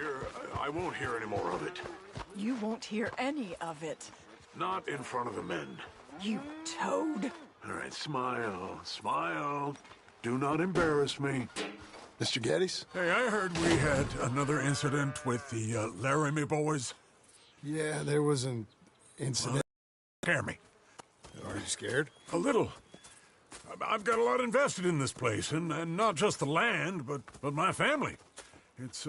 here, I won't hear any more of it. You won't hear any of it. Not in front of the men. You toad. All right, smile, smile. Do not embarrass me. Mr. Geddes? Hey, I heard we had another incident with the Laramie boys. Yeah, there was an incident. Scare me. Are you scared? A little. I've got a lot invested in this place, and not just the land, but my family. It's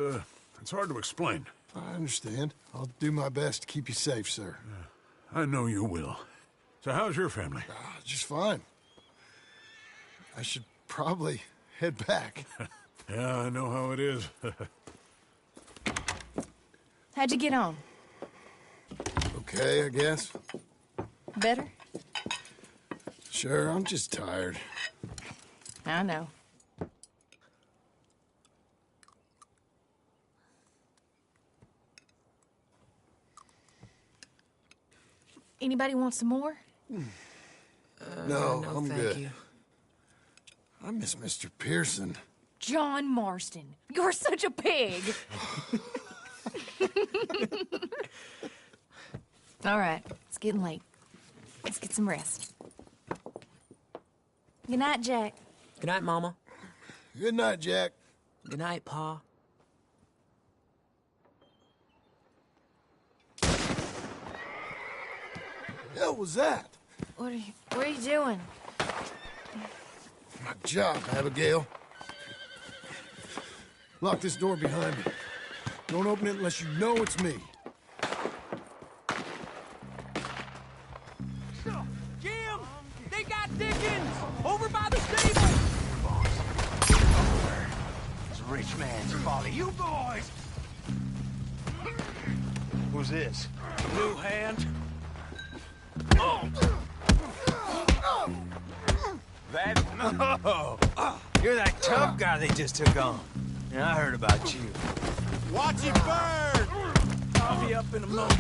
hard to explain. I understand. I'll do my best to keep you safe, sir. I know you will. So how's your family? Just fine. I should probably head back. Yeah, I know how it is. How'd you get on? Okay, I guess. Better? Sure, I'm just tired. I know. Anybody want some more? No, no, I'm thank good. you. I miss Mr. Pearson. John Marston, you're such a pig. All right, it's getting late. Let's get some rest. Good night, Jack. Good night, Mama. Good night, Jack. Good night, Pa. Hell was that? What are you doing? My job, Abigail. Lock this door behind me. Don't open it unless you know it's me. Jim! They got Dickens! Over by the stable! It's a rich man's folly. You boys! Who's this? New hand. That? No! You're that tough guy they just took on. Yeah, I heard about you. Watch it burn! I'll be up in a moment.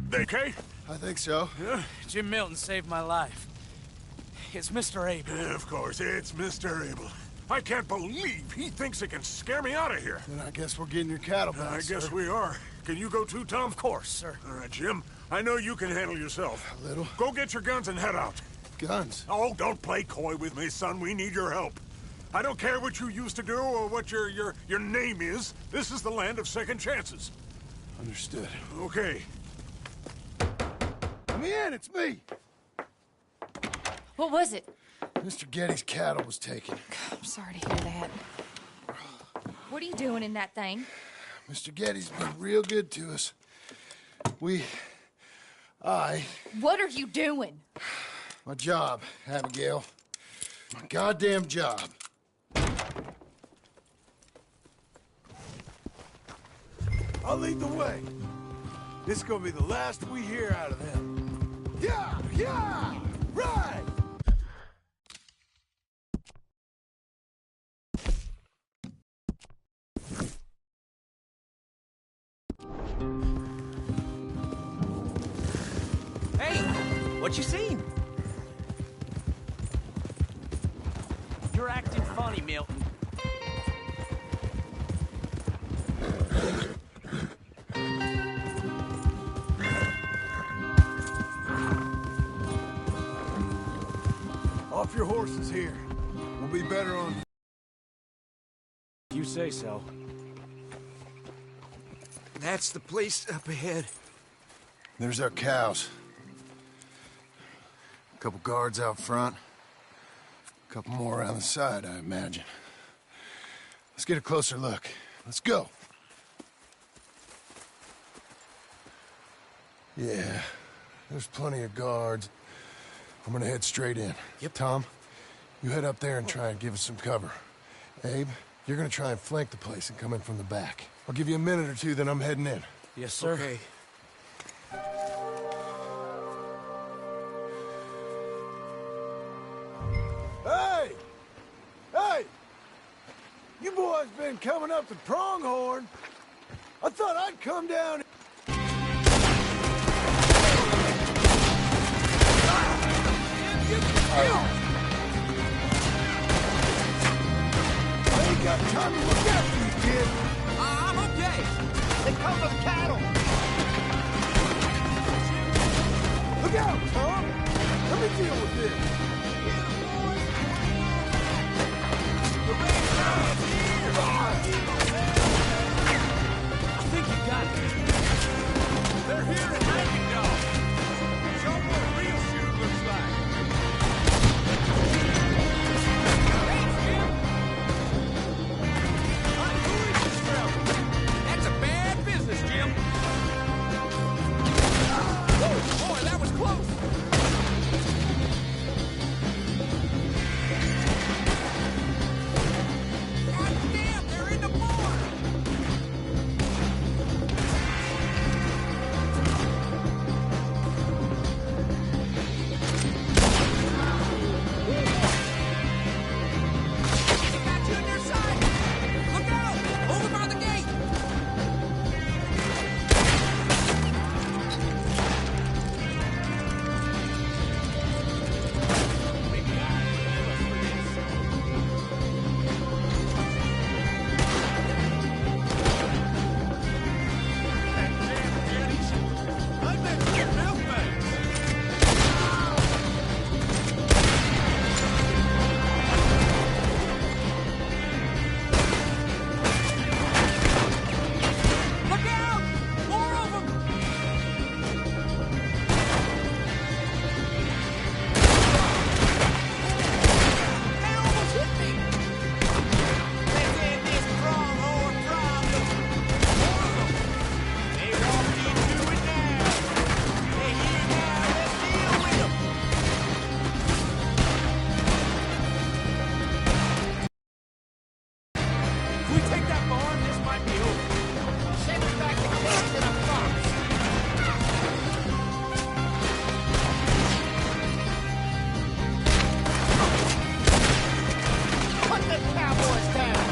They okay? I think so. Yeah? Jim Milton saved my life. It's Mr. Abel. Yeah, of course, it's Mr. Abel. I can't believe he thinks it can scare me out of here. Then I guess we're getting your cattle back, I guess sir. we are. Can you go too, Tom? Of course, sir. All right, Jim. I know you can handle yourself. A little. Go get your guns and head out. Guns? Oh, don't play coy with me, son. We need your help. I don't care what you used to do or what your name is. This is the land of second chances. Understood. Okay. Let me in, it's me! What was it? Mr. Geddes' cattle was taken. I'm sorry to hear that. What are you doing in that thing? Mr. Geddes been real good to us. What are you doing? My job, Abigail. My goddamn job. I'll lead the way. This is gonna be the last we hear out of them. Yeah! Right! Hey, what you seen? You're acting funny, Milton. Off your horses here. We'll be better on... You say so. That's the place up ahead. There's our cows. A couple guards out front. A couple more around the side, I imagine. Let's get a closer look. Let's go. Yeah, there's plenty of guards. I'm gonna head straight in. Yep. Tom, you head up there and try and give us some cover. Abe, you're gonna try and flank the place and come in from the back. I'll give you a minute or two, then I'm heading in. Yes, sir. Okay. Hey! Hey! You boys been coming up the pronghorn. I thought I'd come down... I ain't got time to look after you, kid. I'm okay. They come with cattle. Look out, Tom. Let me deal with this. I think you got it. They're here at Hiding Dog. Show 'em what a real shooter looks like. Thanks, Jim. Honey, who is this fella? That's a bad business, Jim. Whoa, boy, that was close. God damn, they're in the barn. They got you on their side. Look out! Over by the gate. I've been getting out bags. Look out! More of them! They almost hit me! Let's end this pronghorn problem. More of them! They walked into it now. They're here now. Let's deal with them. If we take that barn, this might be over. Send us back to cage in a box. Put the cowboys down.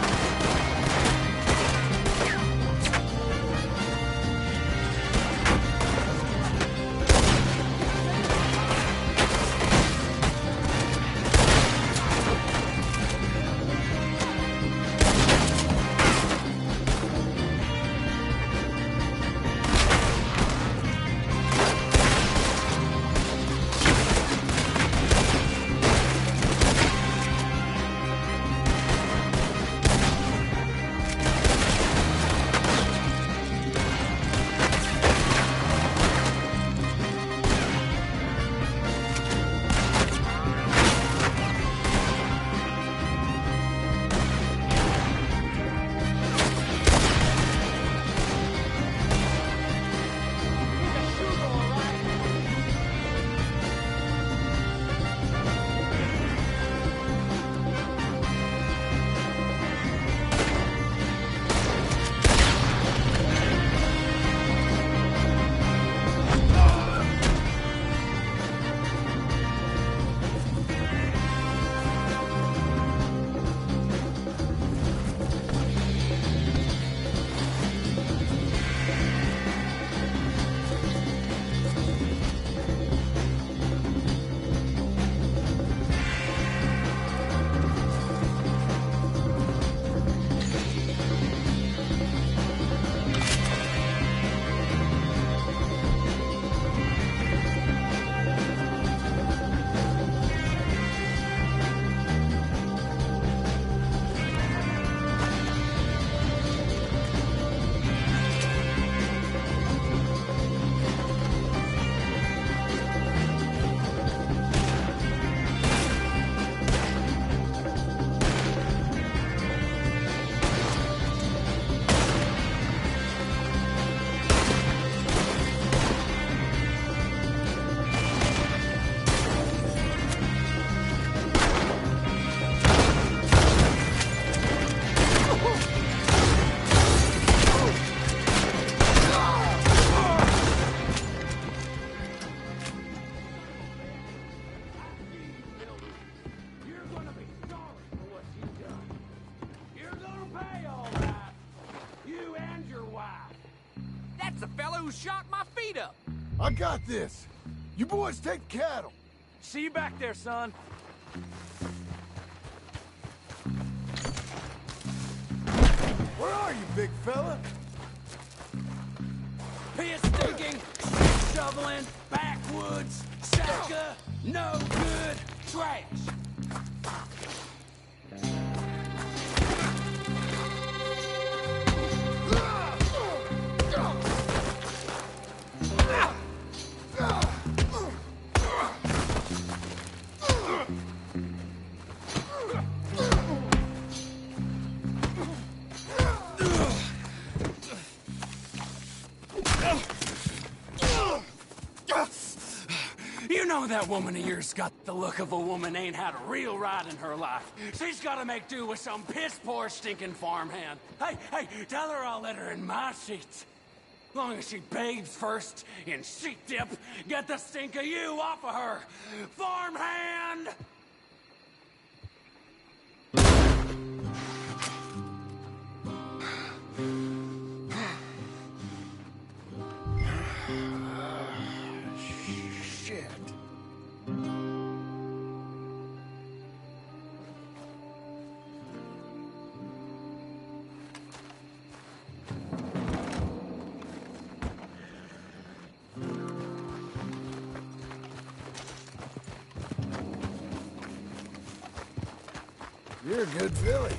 That's the fellow who shot my feet up. I got this. You boys take cattle. See you back there, son. Where are you, big fella? Piss stinking, shoveling, backwoods, sacker, no good, trash. You know that woman of yours got the look of a woman ain't had a real ride in her life. She's gotta make do with some piss-poor stinking farmhand. Hey, tell her I'll let her in my sheets. Long as she bathes first in sheet dip, get the stink of you off of her. Farmhand! Shit. You're a good filly.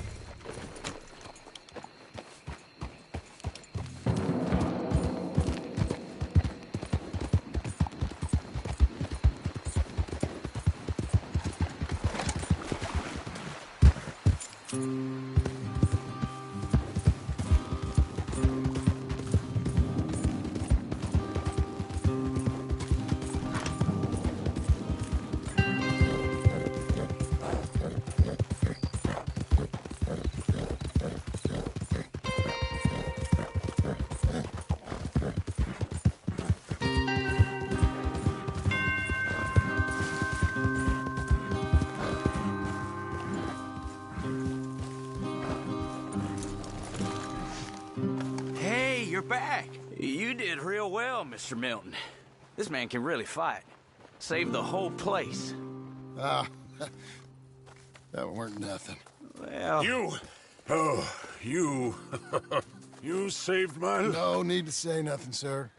Hey, you're back. You did real well, Mr. Milton. This man can really fight. Saved the whole place. Ah, that weren't nothing. Well... You you saved my life. No need to say nothing, sir.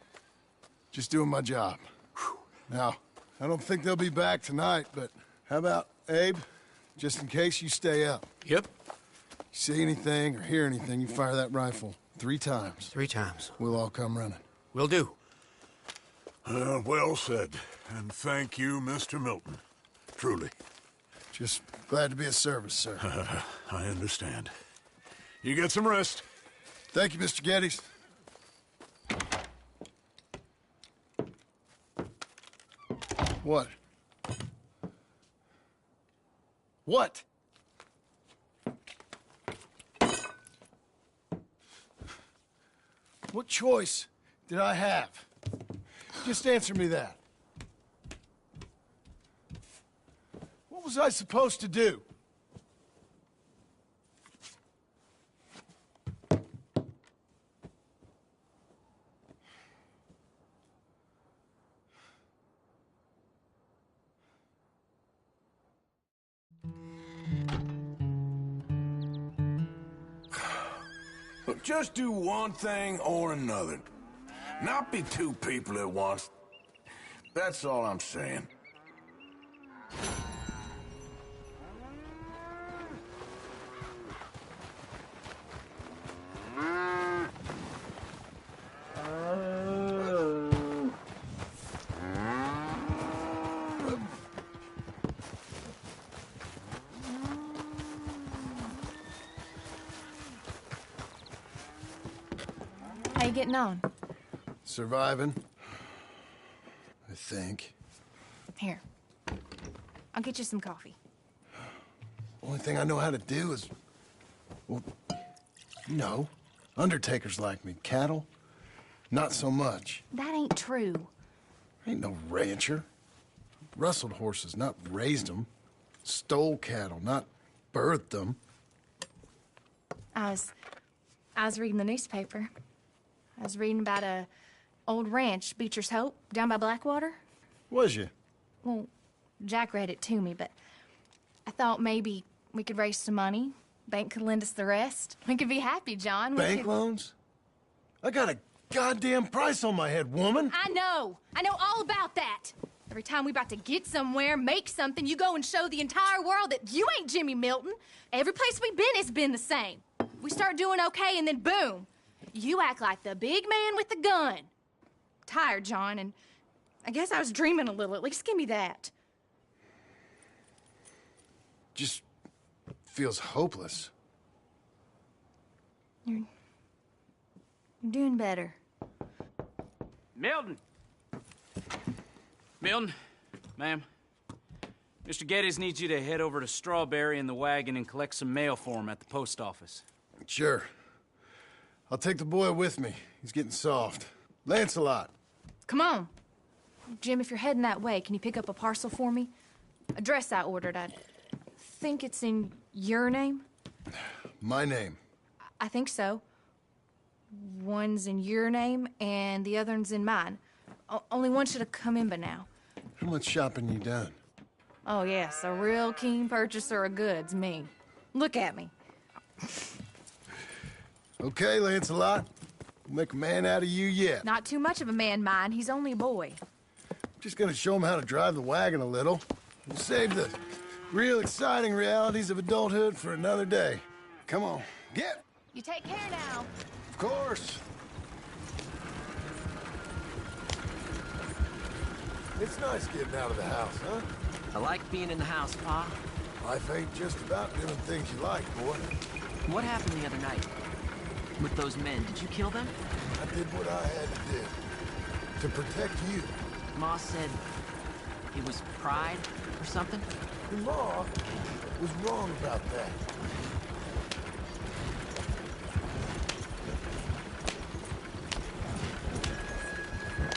Just doing my job. Now, I don't think they'll be back tonight, but how about Abe? Just in case you stay up. Yep. See anything or hear anything, you fire that rifle 3 times. 3 times. We'll all come running. Will do. Well said. And thank you, Mr. Milton. Truly. Just glad to be of service, sir. I understand. You get some rest. Thank you, Mr. Geddes. What? What? What choice did I have? Just answer me that. What was I supposed to do? Look, just do one thing or another. Not be 2 people at once. That's all I'm saying. How you getting on? Surviving. I think. Here. I'll get you some coffee. Only thing I know how to do is... Well, you know, undertakers like me. Cattle, not so much. That ain't true. Ain't no rancher. Rustled horses, not raised them. Stole cattle, not birthed them. I was reading the newspaper. I was reading about a old ranch, Beecher's Hope, down by Blackwater. Was you? Well, Jack read it to me, but thought maybe we could raise some money. Bank could lend us the rest. We could be happy, John. Bank loans? I got a goddamn price on my head, woman. I know all about that. Every time we about to get somewhere, make something, you go and show the entire world that you ain't Jimmy Milton. Every place we've been, it's been the same. We start doing okay, and then boom, you act like the big man with the gun. Tired, John, and I guess I was dreaming a little. At least give me that. Just feels hopeless. You're doing better. Milton! Milton, ma'am. Mr. Geddes needs you to head over to Strawberry in the wagon and collect some mail for him at the post office. Sure. I'll take the boy with me. He's getting soft. Lancelot. Come on. Jim, if you're heading that way, can you pick up a parcel for me? A dress I ordered. I think it's in your name? My name. I think so. One's in your name, and the other one's in mine. Only one should have come in by now. How much shopping you done? Oh, yes, a real keen purchaser of goods, me. Look at me. Okay, Lancelot. We'll make a man out of you yet. Not too much of a man, mine. He's only a boy. Just gonna show him how to drive the wagon a little. We'll save the real exciting realities of adulthood for another day. Come on, get. You take care now. Of course. It's nice getting out of the house, huh? I like being in the house, Pa. Life ain't just about doing things you like, boy. What happened the other night? With those men, did you kill them? I did what I had to do. To protect you. Ma said it was pride or something? Your Ma was wrong about that.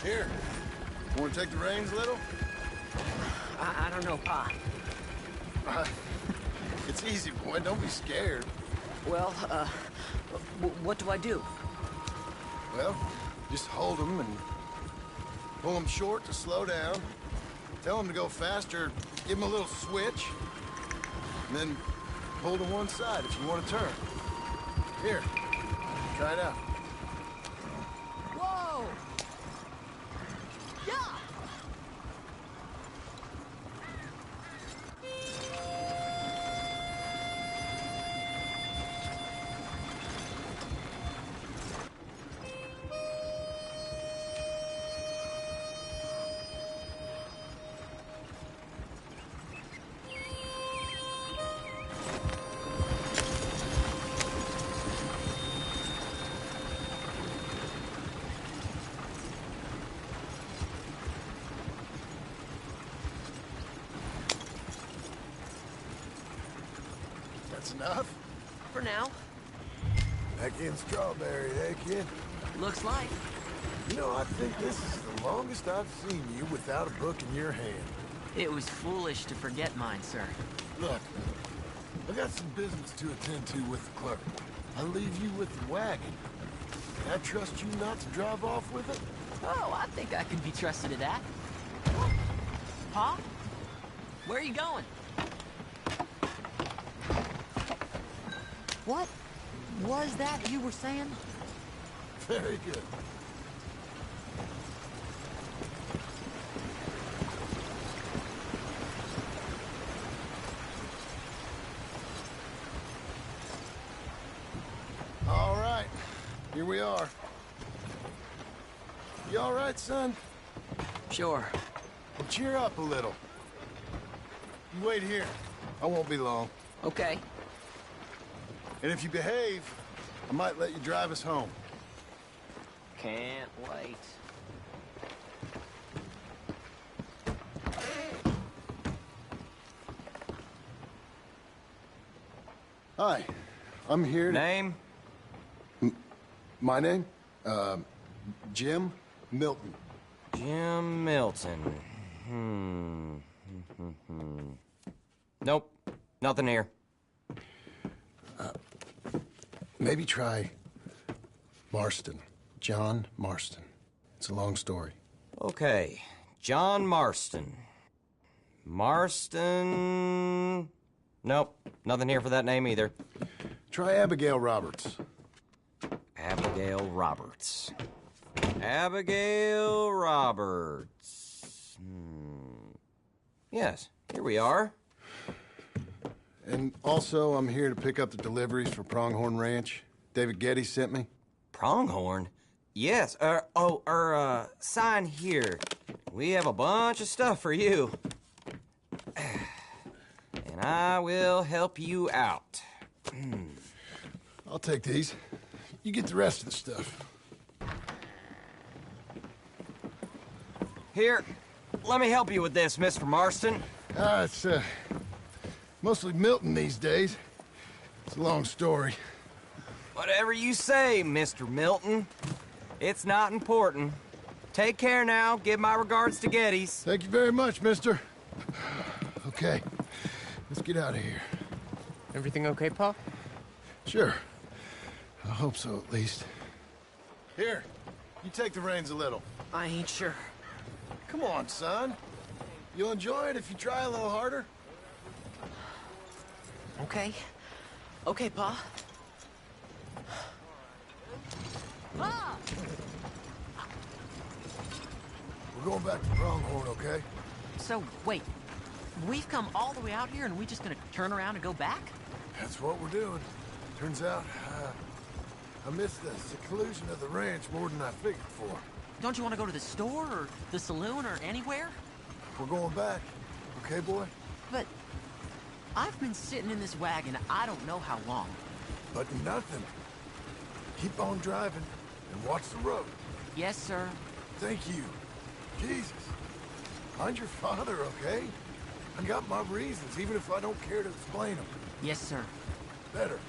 Here. Want to take the reins a little? I don't know, Pa. It's easy, boy. Don't be scared. Well, what do I do? Well, just hold them and pull them short to slow down. Tell them to go faster. Give them a little switch. And then pull to one side if you want to turn. Here. Try it out. Whoa! Yeah! That's enough? For now. Back in Strawberry, eh, kid? Looks like. You know, I think this is the longest I've seen you without a book in your hand. It was foolish to forget mine, sir. Look, I got some business to attend to with the clerk. I'll leave you with the wagon. Can I trust you not to drive off with it? Oh, I think I can be trusted to that. Pa? Where are you going? What was that you were saying? Very good. All right. Here we are. You all right, son? Sure. Well, cheer up a little. You wait here. I won't be long. Okay. And if you behave, I might let you drive us home. Can't wait. Hi. I'm here to... Name? My name? Jim Milton. Jim Milton. Nope. Nothing here. Maybe try Marston. John Marston. It's a long story. Okay. John Marston. Marston... Nope, nothing here for that name either. Try Abigail Roberts. Abigail Roberts. Abigail Roberts. Yes, here we are. And also, I'm here to pick up the deliveries for Pronghorn Ranch. David Getty sent me. Pronghorn? Yes, sign here. We have a bunch of stuff for you. And I will help you out. I'll take these. You get the rest of the stuff. Here, let me help you with this, Mr. Marston. It's, mostly Milton these days. It's a long story. Whatever you say, Mr. Milton. It's not important. Take care now. Give my regards to Geddes. Thank you very much, mister. Okay, let's get out of here. Everything okay, Pa? Sure. I hope so, at least. Here, you take the reins a little. I ain't sure. Come on, son. You'll enjoy it if you try a little harder. Okay. Okay, Pa. Pa! We're going back to Pronghorn, okay? So, wait. We've come all the way out here and we just gonna turn around and go back? That's what we're doing. Turns out, I missed the seclusion of the ranch more than I figured for. Don't you want to go to the store or the saloon or anywhere? We're going back. Okay, boy? But I've been sitting in this wagon I don't know how long. But nothing. Keep on driving and watch the road. Yes, sir. Thank you. Jesus. Find your father, okay? I got my reasons, even if I don't care to explain them. Yes, sir. Better.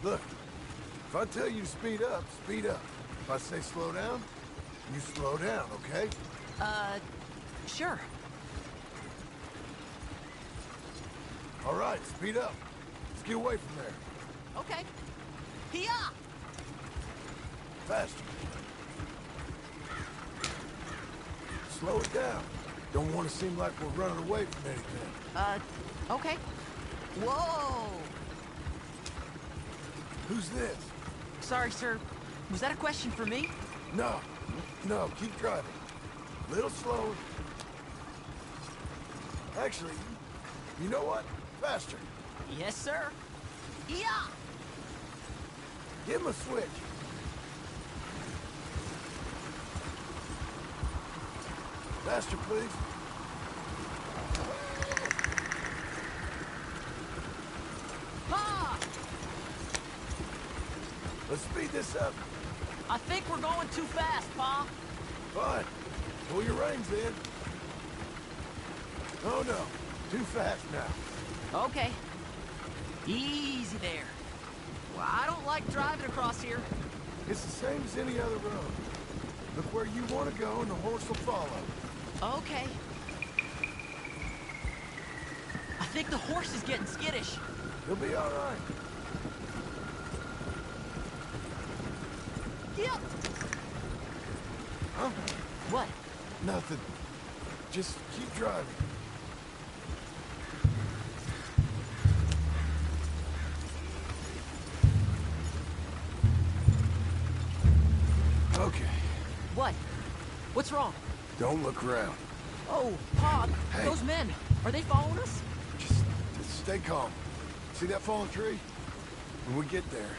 Look, if I tell you to speed up, speed up. If I say slow down, you slow down, okay? Sure. All right, speed up. Let's get away from there. Okay. Hee-yah! Faster. Slow it down. Don't want to seem like we're running away from anything. Okay. Whoa! Who's this? Sorry, sir. Was that a question for me? No. No, keep driving. Little slower. Actually, you know what? Faster. Yes, sir. Yeah. Give him a switch. Faster, please. Pa! Let's speed this up. I think we're going too fast, Pa. Fine. Pull your reins in. Oh, no. Too fast now. Okay. Easy there. Well, I don't like driving across here. It's the same as any other road. Look where you want to go and the horse will follow. Okay. I think the horse is getting skittish. He'll be all right. Yep. Huh? What? Nothing. Just keep driving. Okay. What? What's wrong? Don't look around. Oh, Pa, Hey. those men, are they following us? Just stay calm. See that fallen tree? When we get there,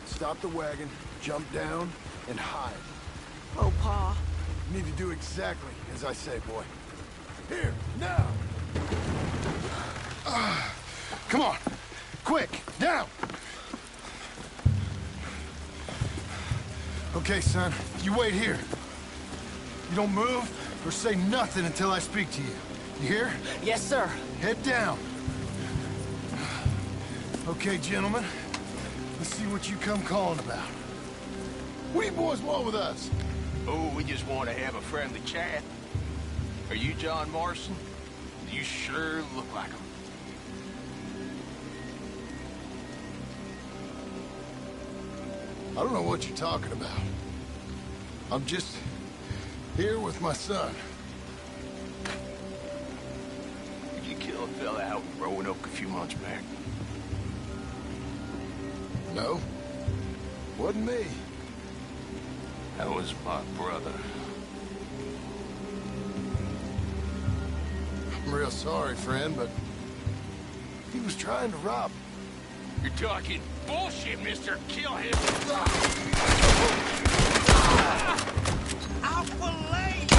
stop the wagon, jump down, and hide. Oh, Pa. You need to do exactly as I say, boy. Here, now! Come on! Quick, down! Okay, son, you wait here. You don't move or say nothing until I speak to you. You hear? Yes, sir. Head down. Okay, gentlemen. Let's see what you come calling about. What do you boys want with us? Oh, we just want to have a friendly chat. Are you John Morrison? You sure look like him. I don't know what you're talking about. I'm just here with my son. Did you kill a fella out in Roanoke a few months back? No, wasn't me. That was my brother. I'm real sorry, friend, but he was trying to rob me. You're talking bullshit, mister. Kill him. I'll fillet you!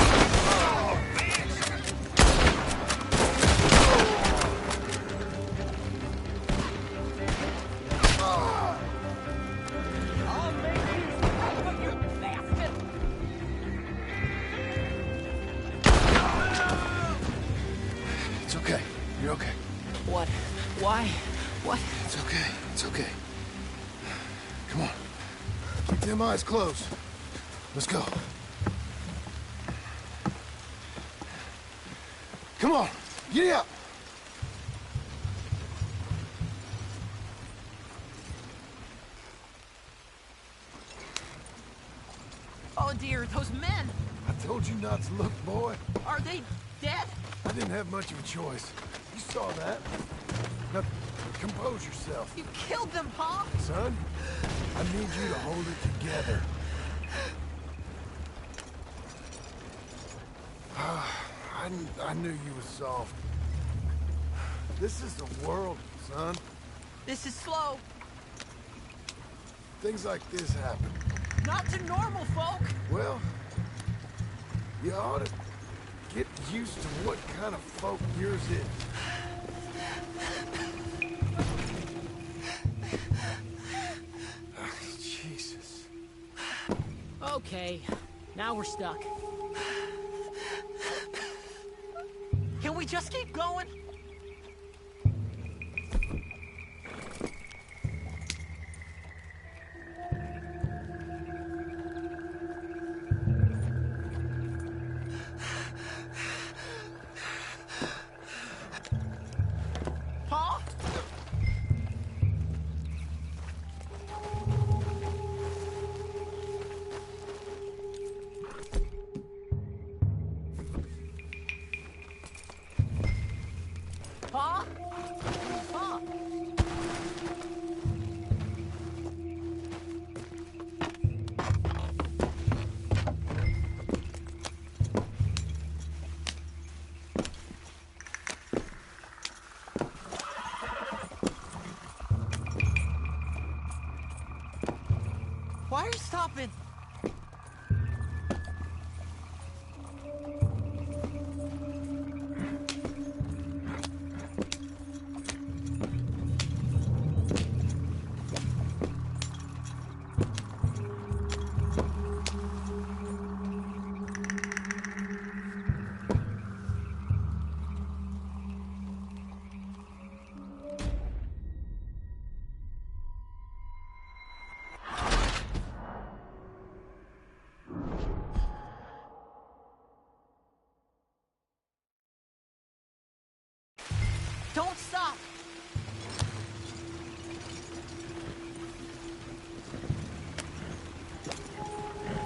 I'll make you suffer, you bastard! It's okay. You're okay. What? Why? What? It's okay. It's okay. Come on. Keep them eyes closed. Let's go. Come on. Giddy up. Oh dear, those men! I told you not to look, boy. Are they dead? I didn't have much of a choice. You saw that. Now, compose yourself. You killed them, Pa! Son, I need you to hold it together. I knew you was soft. This is the world, son. This is slow. Things like this happen. Not to normal folk! Well, you ought to get used to what kind of folk yours is. Jesus. Okay, now we're stuck. Can we just keep going? Pa? Pa? Pa? Why are you stopping? Don't stop!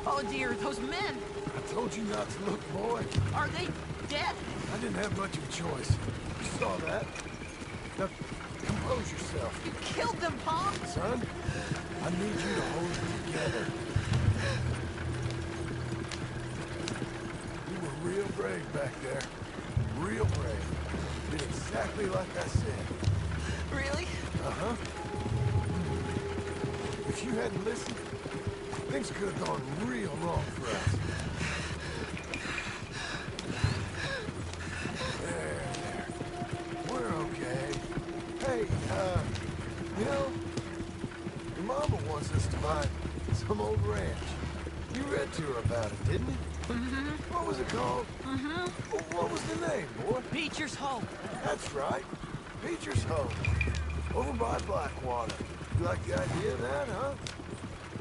Oh dear, those men! I told you not to look, boy. Are they dead? I didn't have much of a choice. You saw that. Now, compose yourself. You killed them, Pa! Son, I need you to hold it together. You were real brave back there. Real brave. Did exactly like I said. Really? Uh-huh. If you hadn't listened, things could have gone real wrong for us. There. We're okay. Hey, you know, your mama wants us to buy some old ranch. You read to her about it, didn't you? Mm-hmm. What was it called? Mm-hmm. What was the name, boy? Beecher's Hope. That's right. Beecher's Hope. Over by Blackwater. You like the idea of that, huh?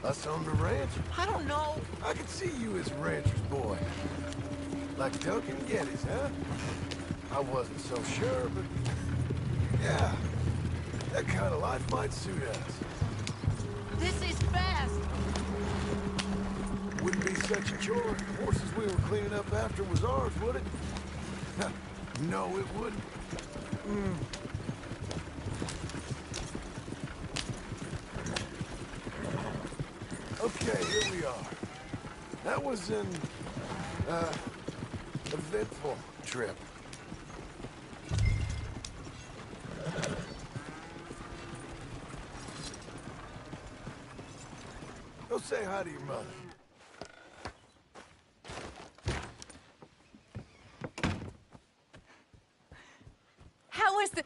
Us on the ranch? I don't know. I could see you as a rancher's boy. Like Duncan Geddes, huh? I wasn't so sure, but... yeah. That kind of life might suit us. This is fast. Wouldn't be such a chore. The horses we were cleaning up after was ours, would it? No, it wouldn't. Okay, here we are. That was an, eventful trip. Go say hi to your mother. How was the...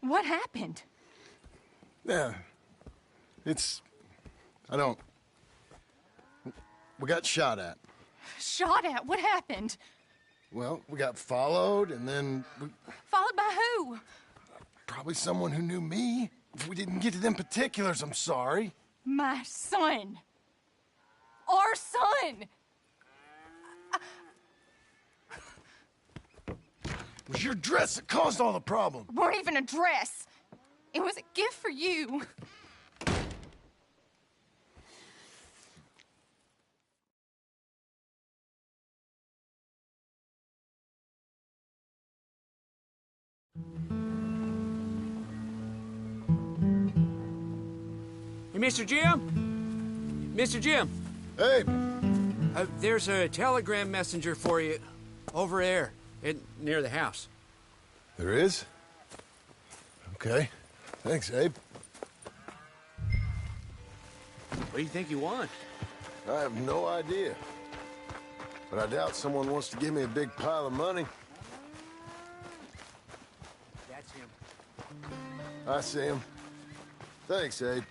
What happened? Yeah. I don't... We got shot at. Shot at? What happened? Well, we got followed, and then Followed by who? probably someone who knew me. If we didn't get to them particulars, I'm sorry. My son. Our son. It was your dress that caused all the problems. Weren't even a dress. It was a gift for you. Hey, Mr. Jim? Mr. Jim, Hey, there's a telegram messenger for you over there near the house. there is? Okay. Thanks, Abe. What do you think you want? I have no idea. But I doubt someone wants to give me a big pile of money. That's him. I see him. Thanks, Abe.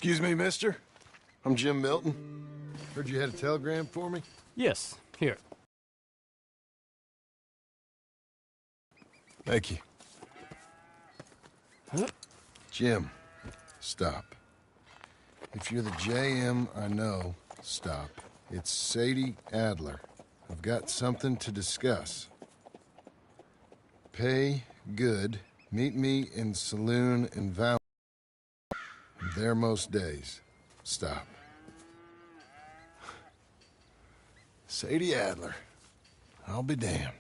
Excuse me, mister. I'm Jim Milton. Heard you had a telegram for me? Yes, here. Thank you. Jim, stop. If you're the JM I know, stop. It's Sadie Adler. I've got something to discuss. Pay good. Meet me in saloon in Val. There most days. Stop. Sadie Adler. I'll be damned.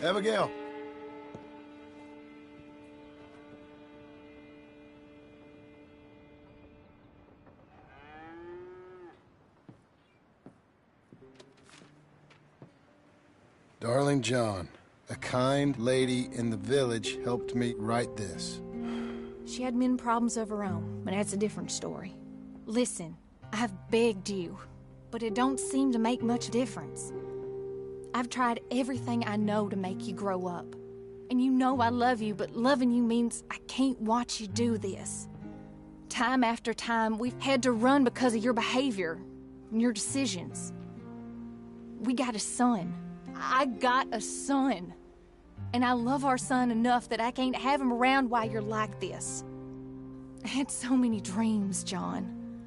Abigail. Darling John, a kind lady in the village helped me write this. She had men problems of her own, but that's a different story. Listen, I've begged you, but it don't seem to make much difference. I've tried everything I know to make you grow up. And you know I love you, but loving you means I can't watch you do this. Time after time, we've had to run because of your behavior and your decisions. We got a son. I got a son. And I love our son enough that I can't have him around while you're like this. I had so many dreams, John.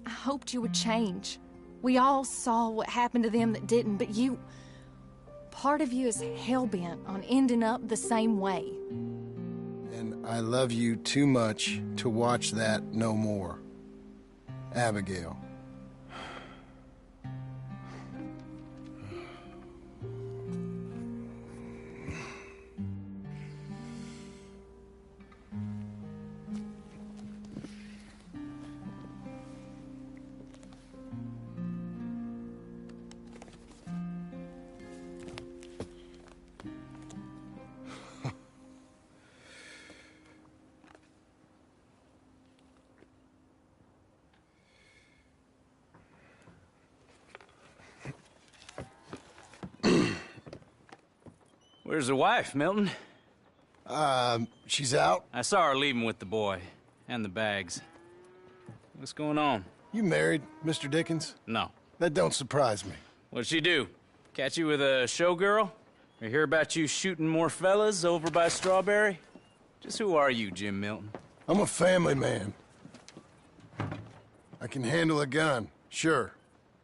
I hoped you would change. We all saw what happened to them that didn't, but you... Part of you is hell-bent on ending up the same way. And I love you too much to watch that no more. Abigail. Where's the wife, Milton? She's out. I saw her leaving with the boy. And the bags. What's going on? You married, Mr. Dickens? No. That don't surprise me. What'd she do? Catch you with a showgirl? Or hear about you shooting more fellas over by Strawberry? Just who are you, Jim Milton? I'm a family man. I can handle a gun, sure.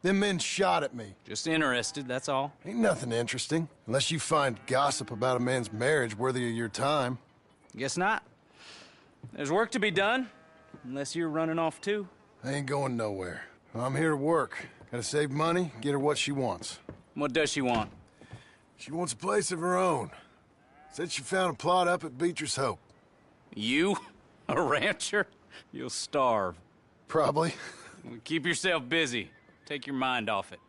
Them men shot at me. Just interested, that's all. Ain't nothing interesting, unless you find gossip about a man's marriage worthy of your time. Guess not. There's work to be done, unless you're running off too. I ain't going nowhere. I'm here to work. Gotta save money, get her what she wants. What does she want? She wants a place of her own. Said she found a plot up at Beecher's Hope. You? A rancher? You'll starve. Probably. Keep yourself busy. Take your mind off it.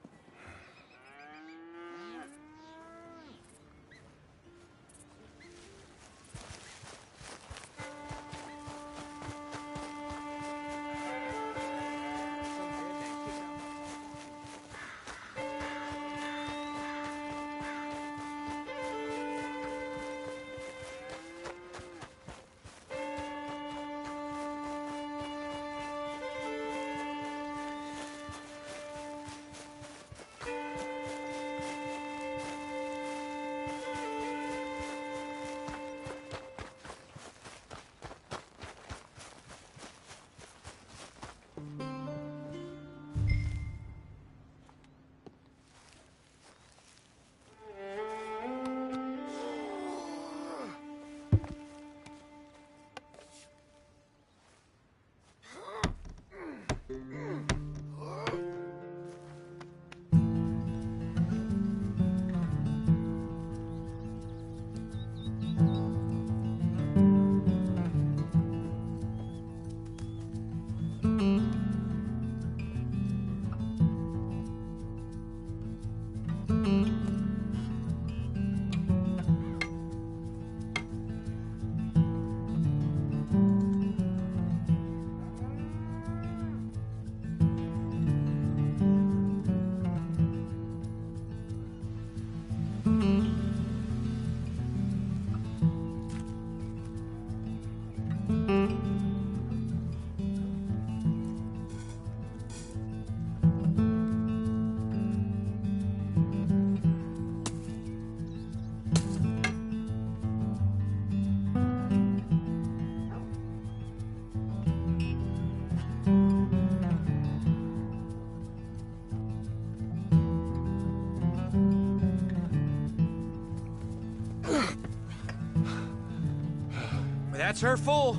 That's her full.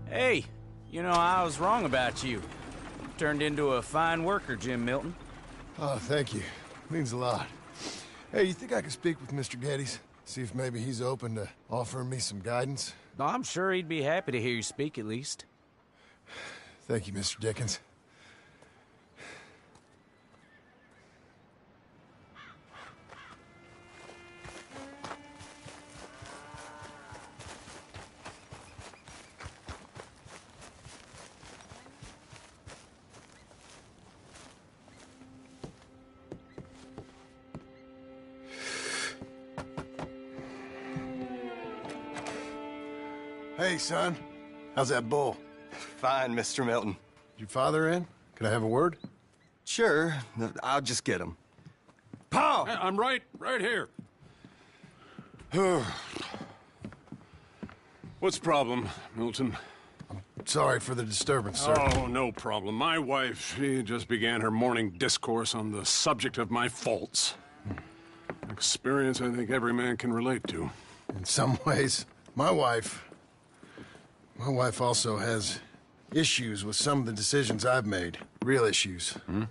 Hey, you know, I was wrong about you. Turned into a fine worker, Jim Milton. Oh, thank you. Means a lot. Hey, you think I could speak with Mr. Geddes? See if maybe he's open to offering me some guidance? I'm sure he'd be happy to hear you speak, at least. Thank you, Mr. Dickens. Hey, son. How's that bull? Fine, Mr. Milton. Your father in? Could I have a word? Sure. I'll just get him. Pa! I'm right here. What's the problem, Milton? Sorry for the disturbance, sir. Oh, no problem. My wife, she just began her morning discourse on the subject of my faults. Experience I think every man can relate to. In some ways, my wife also has issues with some of the decisions I've made. Real issues. Hmm?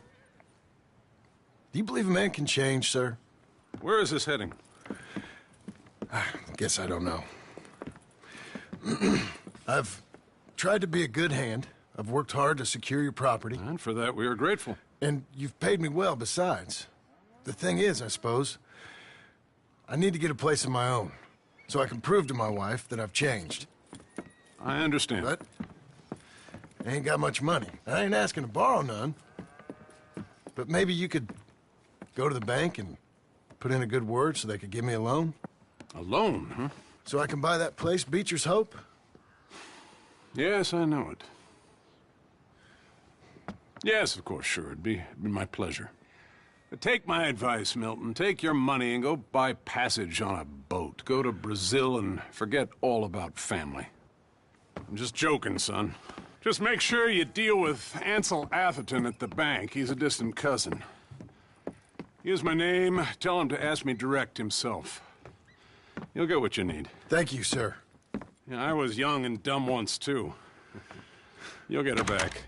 Do you believe a man can change, sir? Where is this heading? I guess I don't know. I've tried to be a good hand. I've worked hard to secure your property. And for that, we are grateful. And you've paid me well besides. The thing is, I suppose, I need to get a place of my own, so I can prove to my wife that I've changed. I understand. But I ain't got much money. I ain't asking to borrow none. But maybe you could go to the bank and put in a good word so they could give me a loan? A loan, huh? So I can buy that place, Beecher's Hope? Yes, I know it. Yes, of course, sure. It'd be my pleasure. But take my advice, Milton. Take your money and go buy passage on a boat. Go to Brazil and forget all about family. I'm just joking, son. Just make sure you deal with Ansel Atherton at the bank. He's a distant cousin. Use my name. Tell him to ask me direct himself. You'll get what you need. Thank you, sir. Yeah, I was young and dumb once, too. You'll get her back.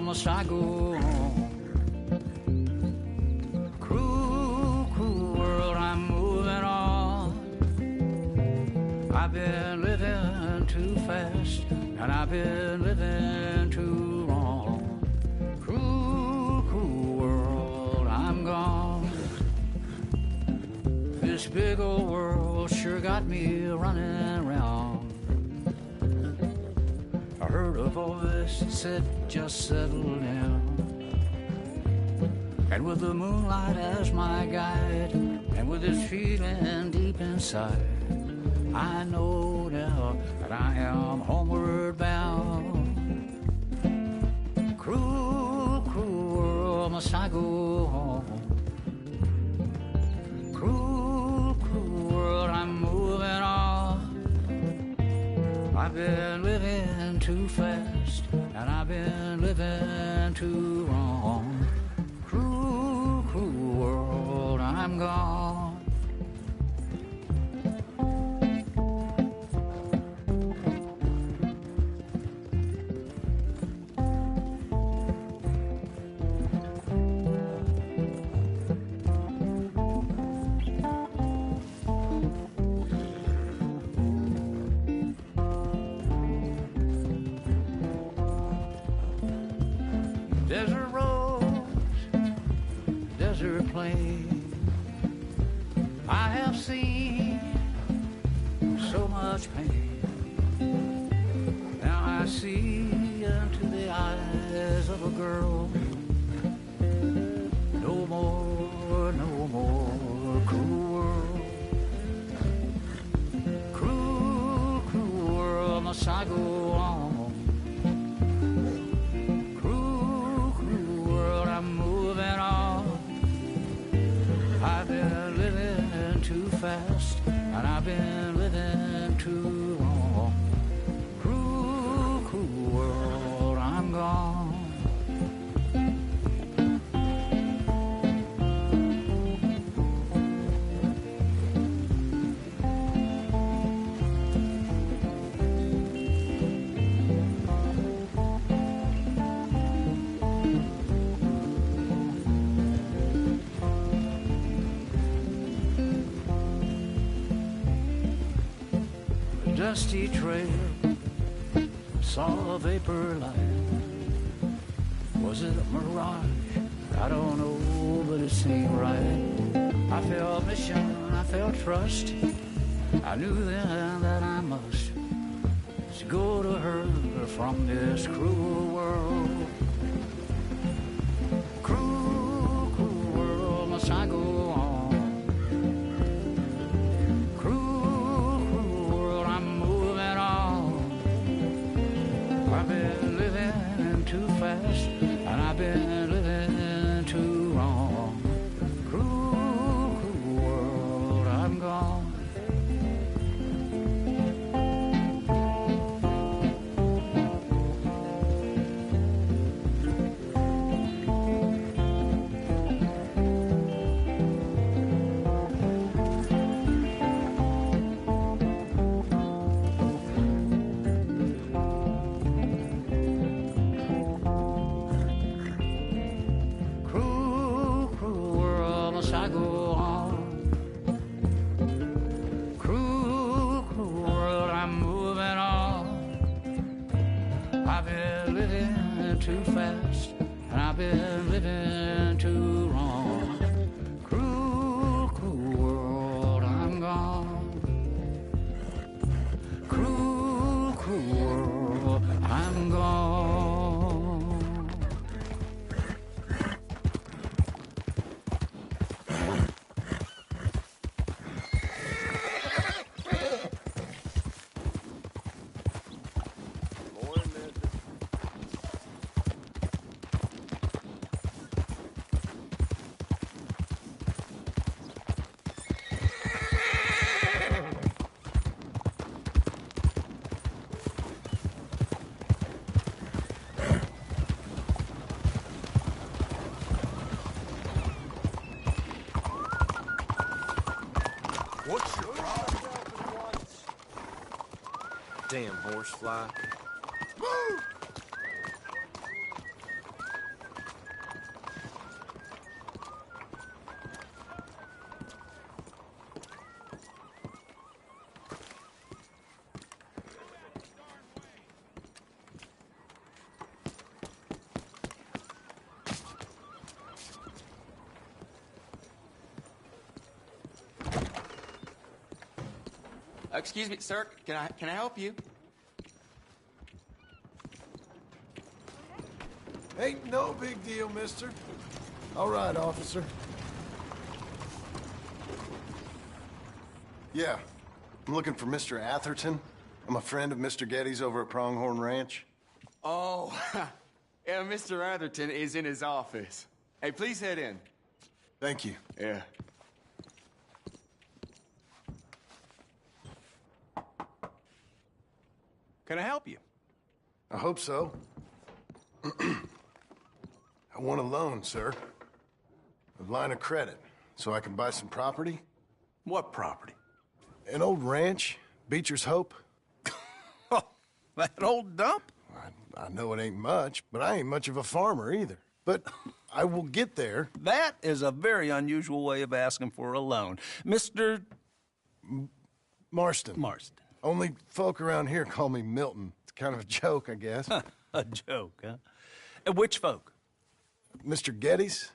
Must I go on? Cruel, cruel world, I'm moving on. I've been living too fast, and I've been living too long. Cruel, cruel world, I'm gone. This big old world sure got me running around. I heard a voice that said, just settle down. And with the moonlight as my guide, and with this feeling deep inside, I know now that I am homeward bound. Cruel, cruel world, must I go home? Cruel, cruel world, I'm moving on. I've been living too fast, and I've been living too wrong. Cruel, cruel world, I'm gone. Desert roads, desert plain, I have seen so much pain. Now I see into the eyes of a girl. No more, no more cruel world. Cruel, cruel world, must I go on? I've been living too fast, and I've been living too long. Cruel, cruel world, I'm gone. Dusty trail, saw a vapor light. Was it a mirage? I don't know, but it seemed right. I felt mission, I felt trust. I knew then that I must go to her from this cruel world. Cruel, cruel world, must I go on? I've been living too fast, and I've been I go on. Cruel, cruel world, I'm moving on. I've been living too fast, and I've been living too wrong. Cruel, cruel world, I'm gone. Cruel, cruel world, I'm gone. What's your problem? Damn horsefly. Move! Excuse me, sir. Can I help you? Ain't no big deal, mister. All right, officer. Yeah, I'm looking for Mr. Atherton. I'm a friend of Mr. Getty's over at Pronghorn Ranch. Oh, yeah, Mr. Atherton is in his office. Hey, please head in. Thank you. Yeah. Can I help you? I hope so. I want a loan, sir. A line of credit, so I can buy some property. What property? An old ranch, Beecher's Hope. Oh, that old dump? I know it ain't much, but I ain't much of a farmer either. But I will get there. That is a very unusual way of asking for a loan. Mr. Marston. Marston. Only folk around here call me Milton. It's kind of a joke, I guess. A joke, huh? Which folk? Mr. Getty's.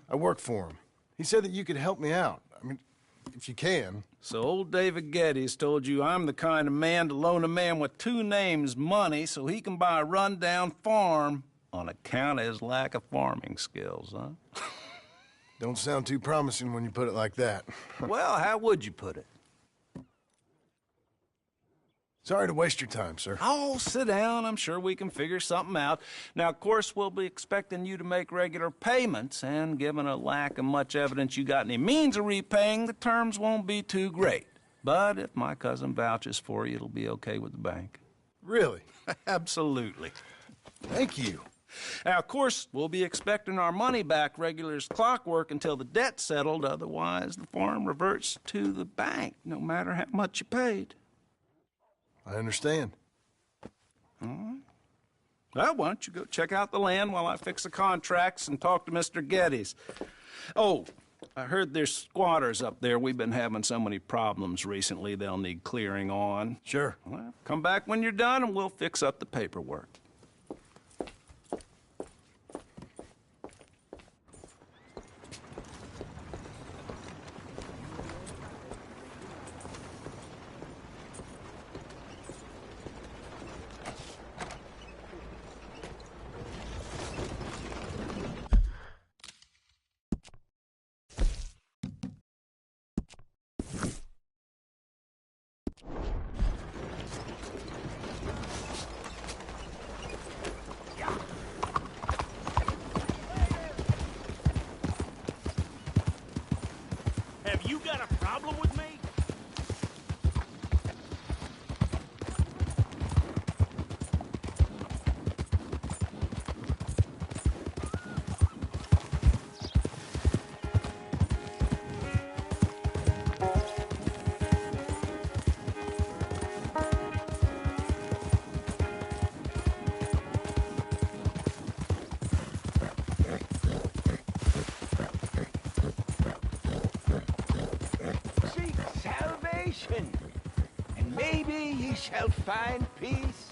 I work for him. He said that you could help me out. I mean, if you can. So old David Getty's told you I'm the kind of man to loan a man with two names money so he can buy a rundown farm on account of his lack of farming skills, huh? Don't sound too promising when you put it like that. Well, how would you put it? Sorry to waste your time, sir. Oh, sit down. I'm sure we can figure something out. Now, of course, we'll be expecting you to make regular payments, and given a lack of much evidence you got any means of repaying, the terms won't be too great. But if my cousin vouches for you, it'll be okay with the bank. Really? Absolutely. Thank you. Now, of course, we'll be expecting our money back regular as clockwork until the debt's settled. Otherwise, the farm reverts to the bank, no matter how much you paid. I understand. All right. Well, why don't you go check out the land while I fix the contracts and talk to Mr. Getty's. Oh, I heard there's squatters up there. We've been having so many problems recently, they'll need clearing on. Sure. Well, come back when you're done and we'll fix up the paperwork. Have you got a problem with me? me ye shall find peace.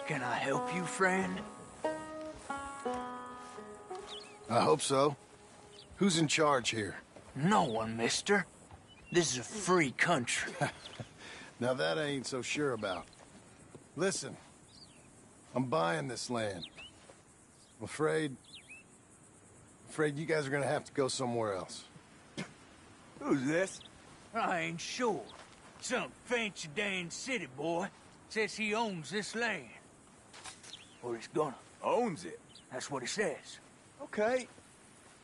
Can I help you, friend? I hope so. Who's in charge here? No one, mister. This is a free country. Now that I ain't so sure about. Listen, I'm buying this land. I'm afraid you guys are gonna have to go somewhere else. Who's this? I ain't sure. Some fancy Dan city boy says he owns this land. Or he's gonna. Owns it? That's what he says. Okay.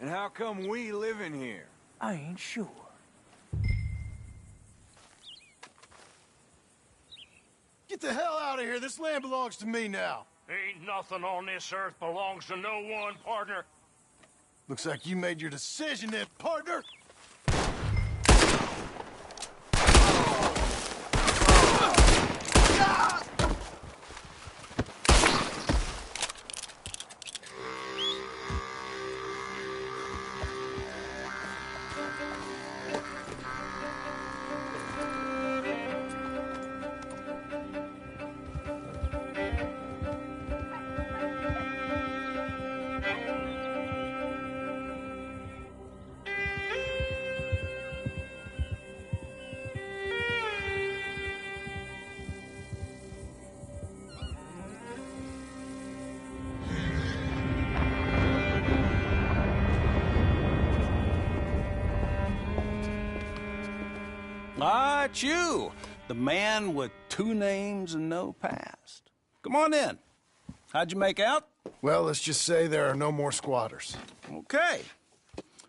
And how come we live in here? I ain't sure. Get the hell out of here. This land belongs to me now. Ain't nothing on this earth belongs to no one, partner. Looks like you made your decision then, partner. Ah, it's you, the man with 2 names and no past. Come on in. How'd you make out? Well, let's just say there are no more squatters. Okay.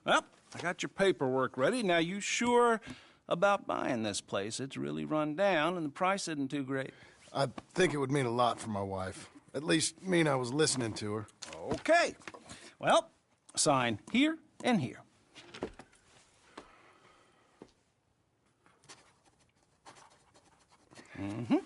Well, I got your paperwork ready. Now, you sure about buying this place? It's really run down, and the price isn't too great. I think it would mean a lot for my wife. At least mean I was listening to her. Okay. Well, sign here and here. Mm-hmm.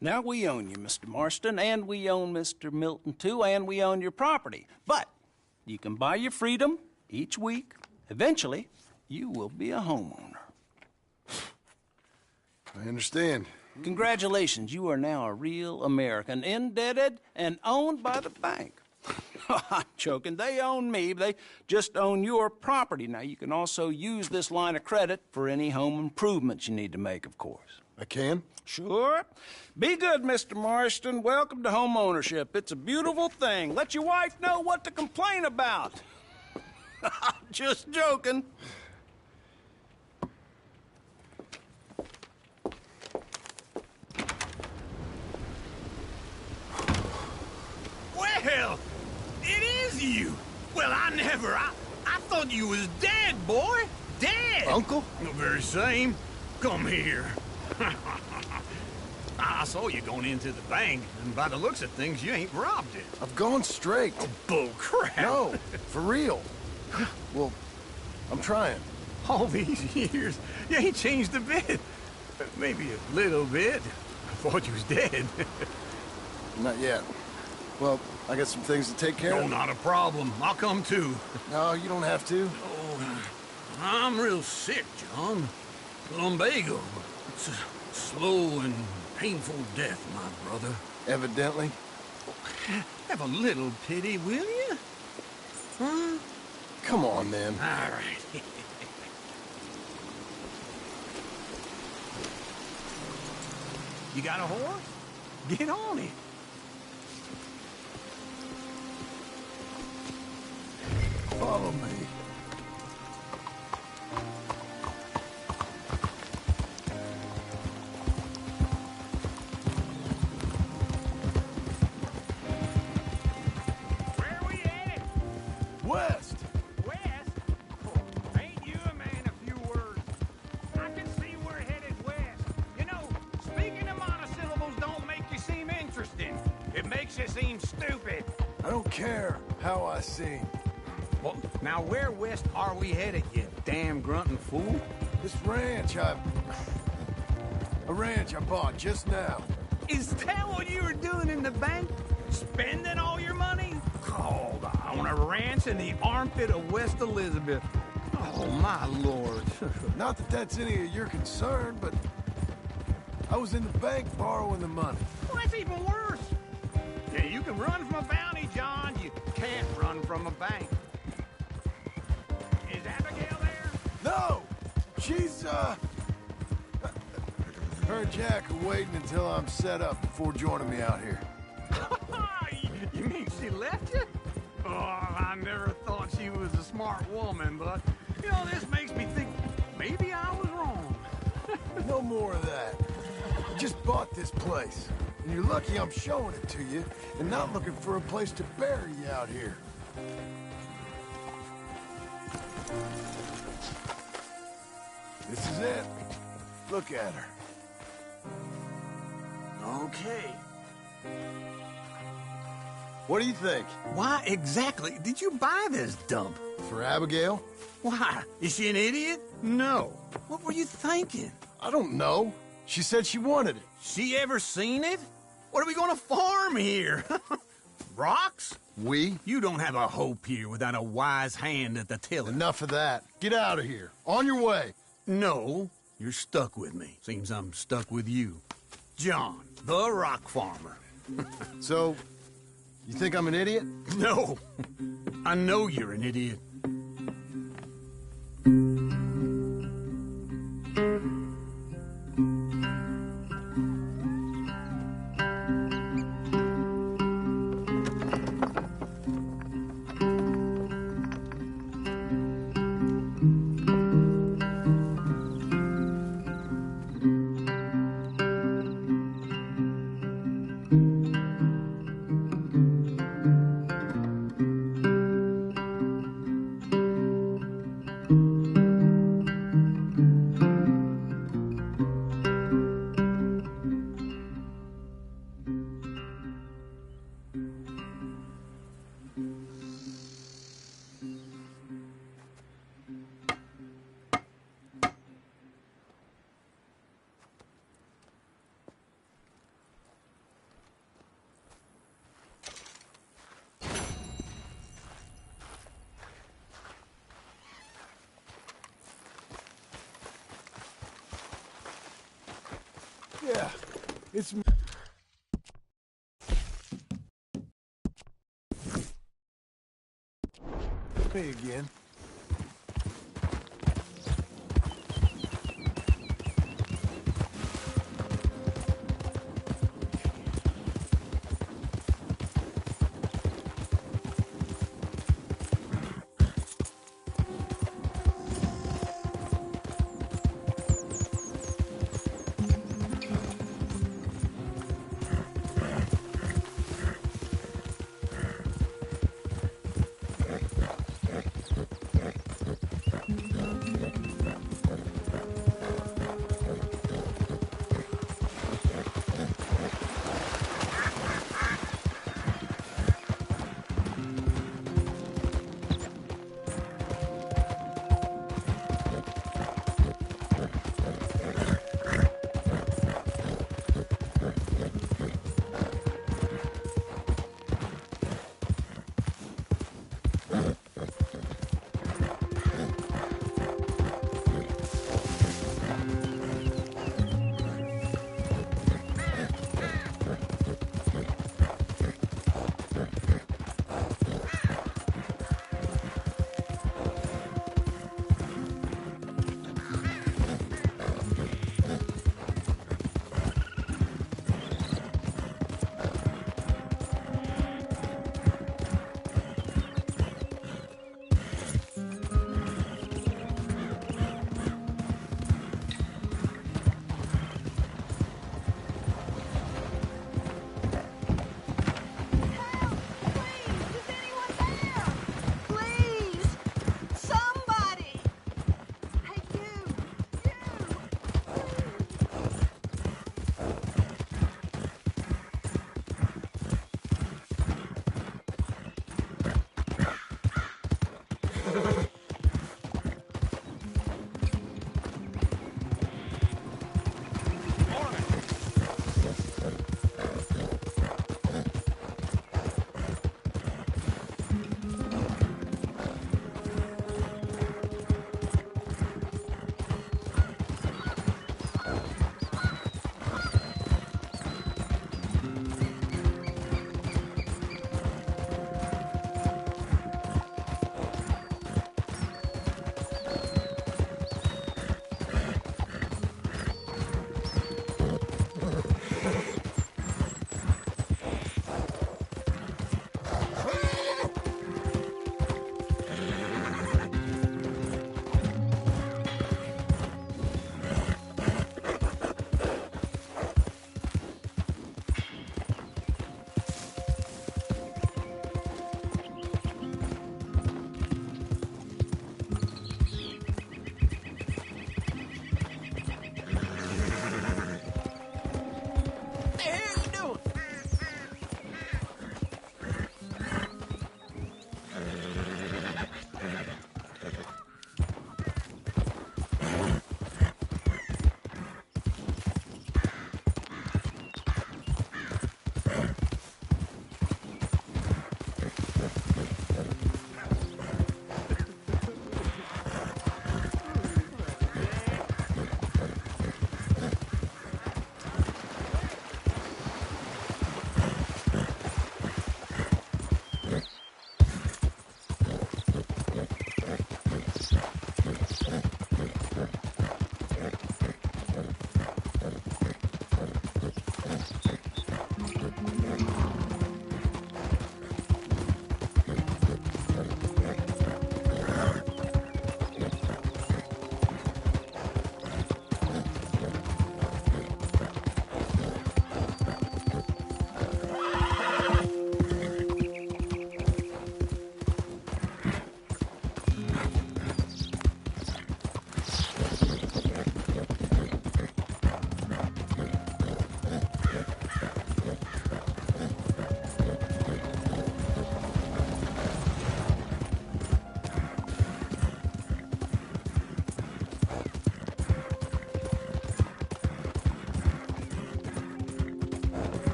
Now, we own you, Mr. Marston, and we own Mr. Milton, too, and we own your property. But you can buy your freedom each week. Eventually, you will be a homeowner. I understand. Congratulations, you are now a real American, indebted and owned by the bank. I'm joking. They own me. They just own your property. Now, you can also use this line of credit for any home improvements you need to make, of course. I can? Sure. Be good, Mr. Marston. Welcome to home ownership. It's a beautiful thing. Let your wife know what to complain about. Just joking. Well, it is you. Well, I thought you was dead, boy. Dead. Uncle? The very same. Come here. I saw you going into the bank, and by the looks of things, you ain't robbed it. I've gone straight. Oh, bull crap. No, for real. Well, I'm trying. All these years, you ain't changed a bit. Maybe a little bit. I thought you was dead. Not yet. Well, I got some things to take care of. No, not a problem. I'll come too. No, you don't have to. Oh, I'm real sick, John. Lumbago. It's slow and painful death, my brother. Evidently. Have a little pity, will you? Huh? Come on, then. All right. You got a horse? Get on it. Follow me. Where we headed? West! West? Oh, ain't you a man of few words? I can see we're headed west. You know, speaking of monosyllables don't make you seem interesting. It makes you seem stupid. I don't care how I sing. Well, now where west are we headed, you damn grunting fool? This ranch a ranch I bought just now. Is that what you were doing in the bank? Spending all your money? Oh, on a ranch in the armpit of West Elizabeth. Oh, my lord. Not that that's any of your concern, but I was in the bank borrowing the money. Well, that's even worse. Yeah, you can run from a bounty, John. You can't run from a bank. Is Abigail there? No! She's, her and Jack are waiting until I'm set up before joining me out here. You mean she left you? Oh, I never thought she was a smart woman, but, you know, this makes me think maybe I was wrong. No more of that. I just bought this place, and you're lucky I'm showing it to you and not looking for a place to bury you out here. This is it. Look at her. Okay. What do you think? Why exactly did you buy this dump? For Abigail? Why? Is she an idiot? No. What were you thinking? I don't know. She said she wanted it. She ever seen it? What are we gonna farm here? Rocks? We? You don't have a hope here without a wise hand at the tiller. Enough of that. Get out of here. On your way. No, you're stuck with me. Seems I'm stuck with you. John, the rock farmer. So, you think I'm an idiot? No. I know you're an idiot. Yeah, it's me again.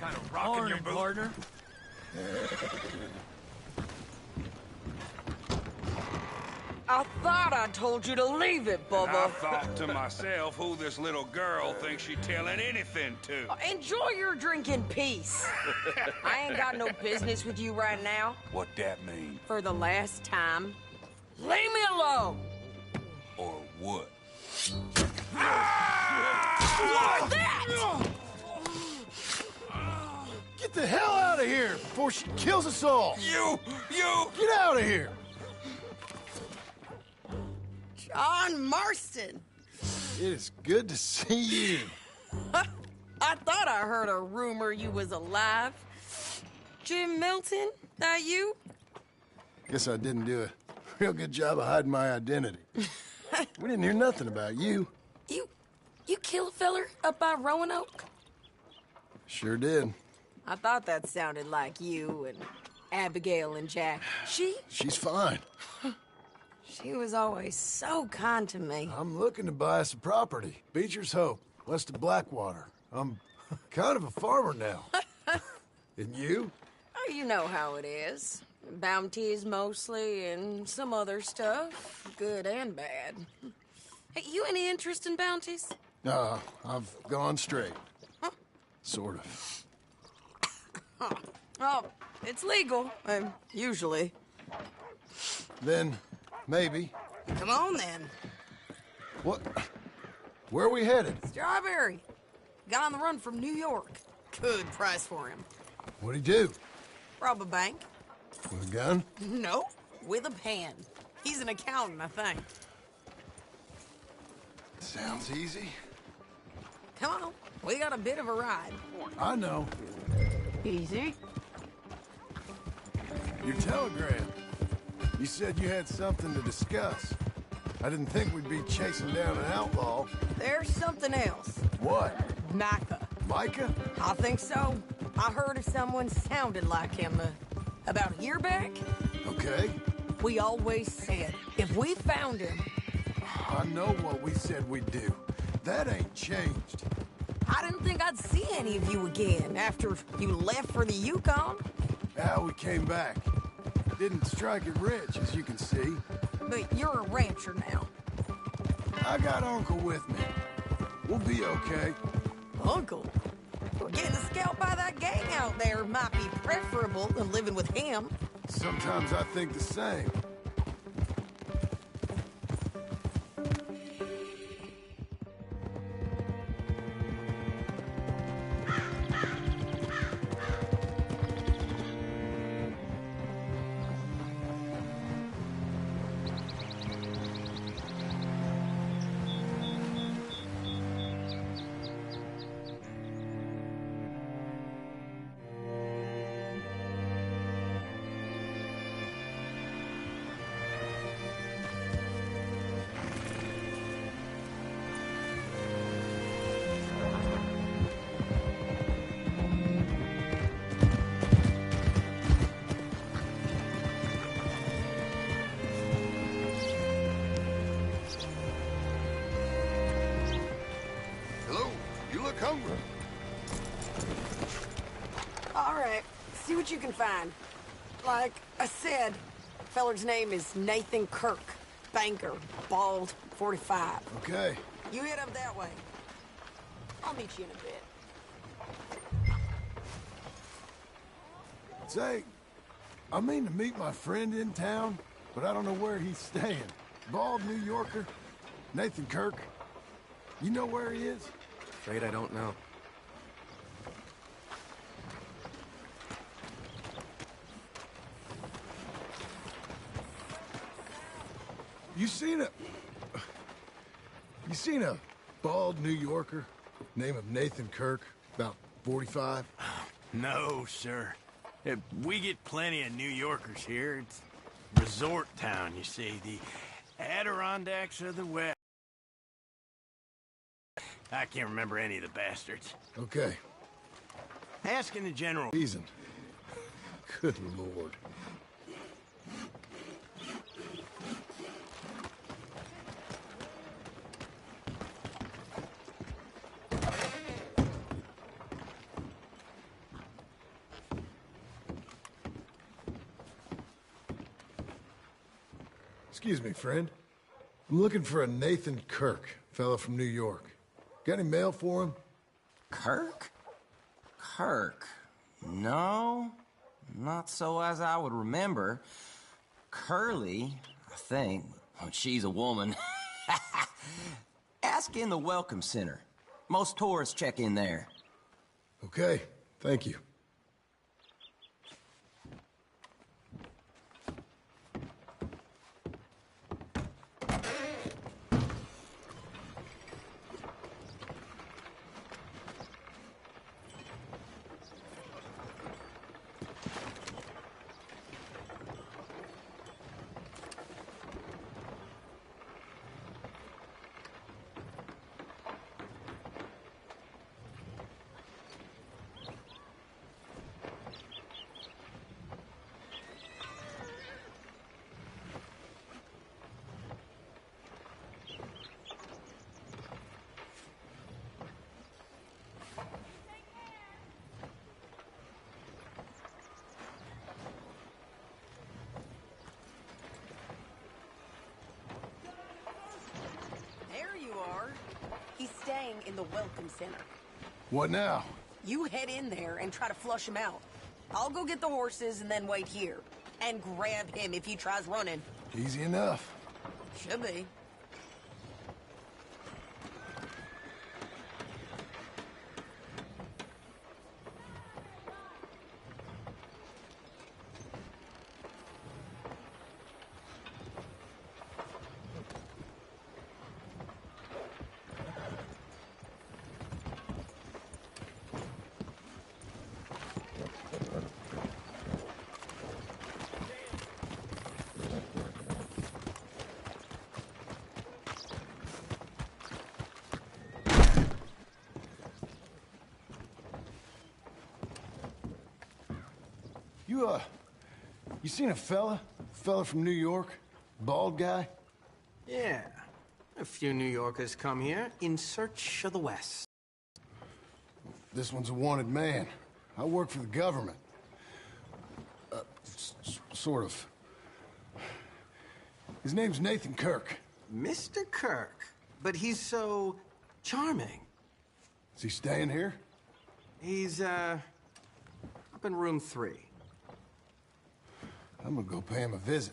Kind of rocking your boat. Partner. I thought I told you to leave it, Bubba. I thought to myself who this little girl thinks she's telling anything to. Enjoy your drink in peace. I ain't got no business with you right now. What that mean? For the last time, leave me alone. Or what? Like that! Get the hell out of here before she kills us all! You! Get out of here! John Marston. It is good to see you. I thought I heard a rumor you was alive. Jim Milton, that you? Guess I didn't do a real good job of hiding my identity. We didn't hear nothing about you. You kill a feller up by Roanoke? Sure did. I thought that sounded like you and Abigail and Jack. She's fine. She was always so kind to me. I'm looking to buy us a property. Beecher's Hope, west of Blackwater. I'm kind of a farmer now. And you? Oh, you know how it is. Bounties mostly and some other stuff, good and bad. Hey, you any interest in bounties? I've gone straight. Sort of. Oh, it's legal, usually. Then, maybe. Come on, then. What? Where are we headed? Strawberry. Got on the run from New York. Good price for him. What'd he do? Rob a bank. With a gun? No, with a pen. He's an accountant, I think. Sounds easy. Come on, we got a bit of a ride. I know. Easy. Your telegram. You said you had something to discuss. I didn't think we'd be chasing down an outlaw. There's something else. What? Micah. Micah? I think so. I heard of someone sounded like him about a year back. Okay. We always said, if we found him... I know what we said we'd do. That ain't changed. I didn't think I'd see any of you again after you left for the Yukon. How we came back. Didn't strike it rich, as you can see. But you're a rancher now. I got Uncle with me. We'll be okay. Uncle? Well, getting scalped by that gang out there might be preferable than living with him. Sometimes I think the same. Hungry. All right, see what you can find. Like I said, feller's name is Nathan Kirk. Banker, bald, 45. Okay. You head up that way. I'll meet you in a bit. Say, I mean to meet my friend in town, but I don't know where he's staying. Bald New Yorker, Nathan Kirk. You know where he is? Afraid I don't know. You seen a bald New Yorker, name of Nathan Kirk, about 45? No, sir. We get plenty of New Yorkers here. It's resort town, you see. The Adirondacks of the West. I can't remember any of the bastards. Okay. Asking the general. Reason. Good Lord. Excuse me, friend. I'm looking for a Nathan Kirk, fella from New York. Got any mail for him? Kirk? Kirk? No, not so as I would remember. Curly, I think. Oh, she's a woman. Ask in the Welcome Center. Most tourists check in there. Okay, thank you. He's staying in the Welcome Center. What now? You head in there and try to flush him out. I'll go get the horses and then wait here. And grab him if he tries running. Easy enough. Should be. You seen a fella? Fella from New York? Bald guy? Yeah. A few New Yorkers come here in search of the West. This one's a wanted man. I work for the government. Sort of. His name's Nathan Kirk. Mr. Kirk? But he's so charming. Is he staying here? He's, up in room 3. I'm gonna go pay him a visit.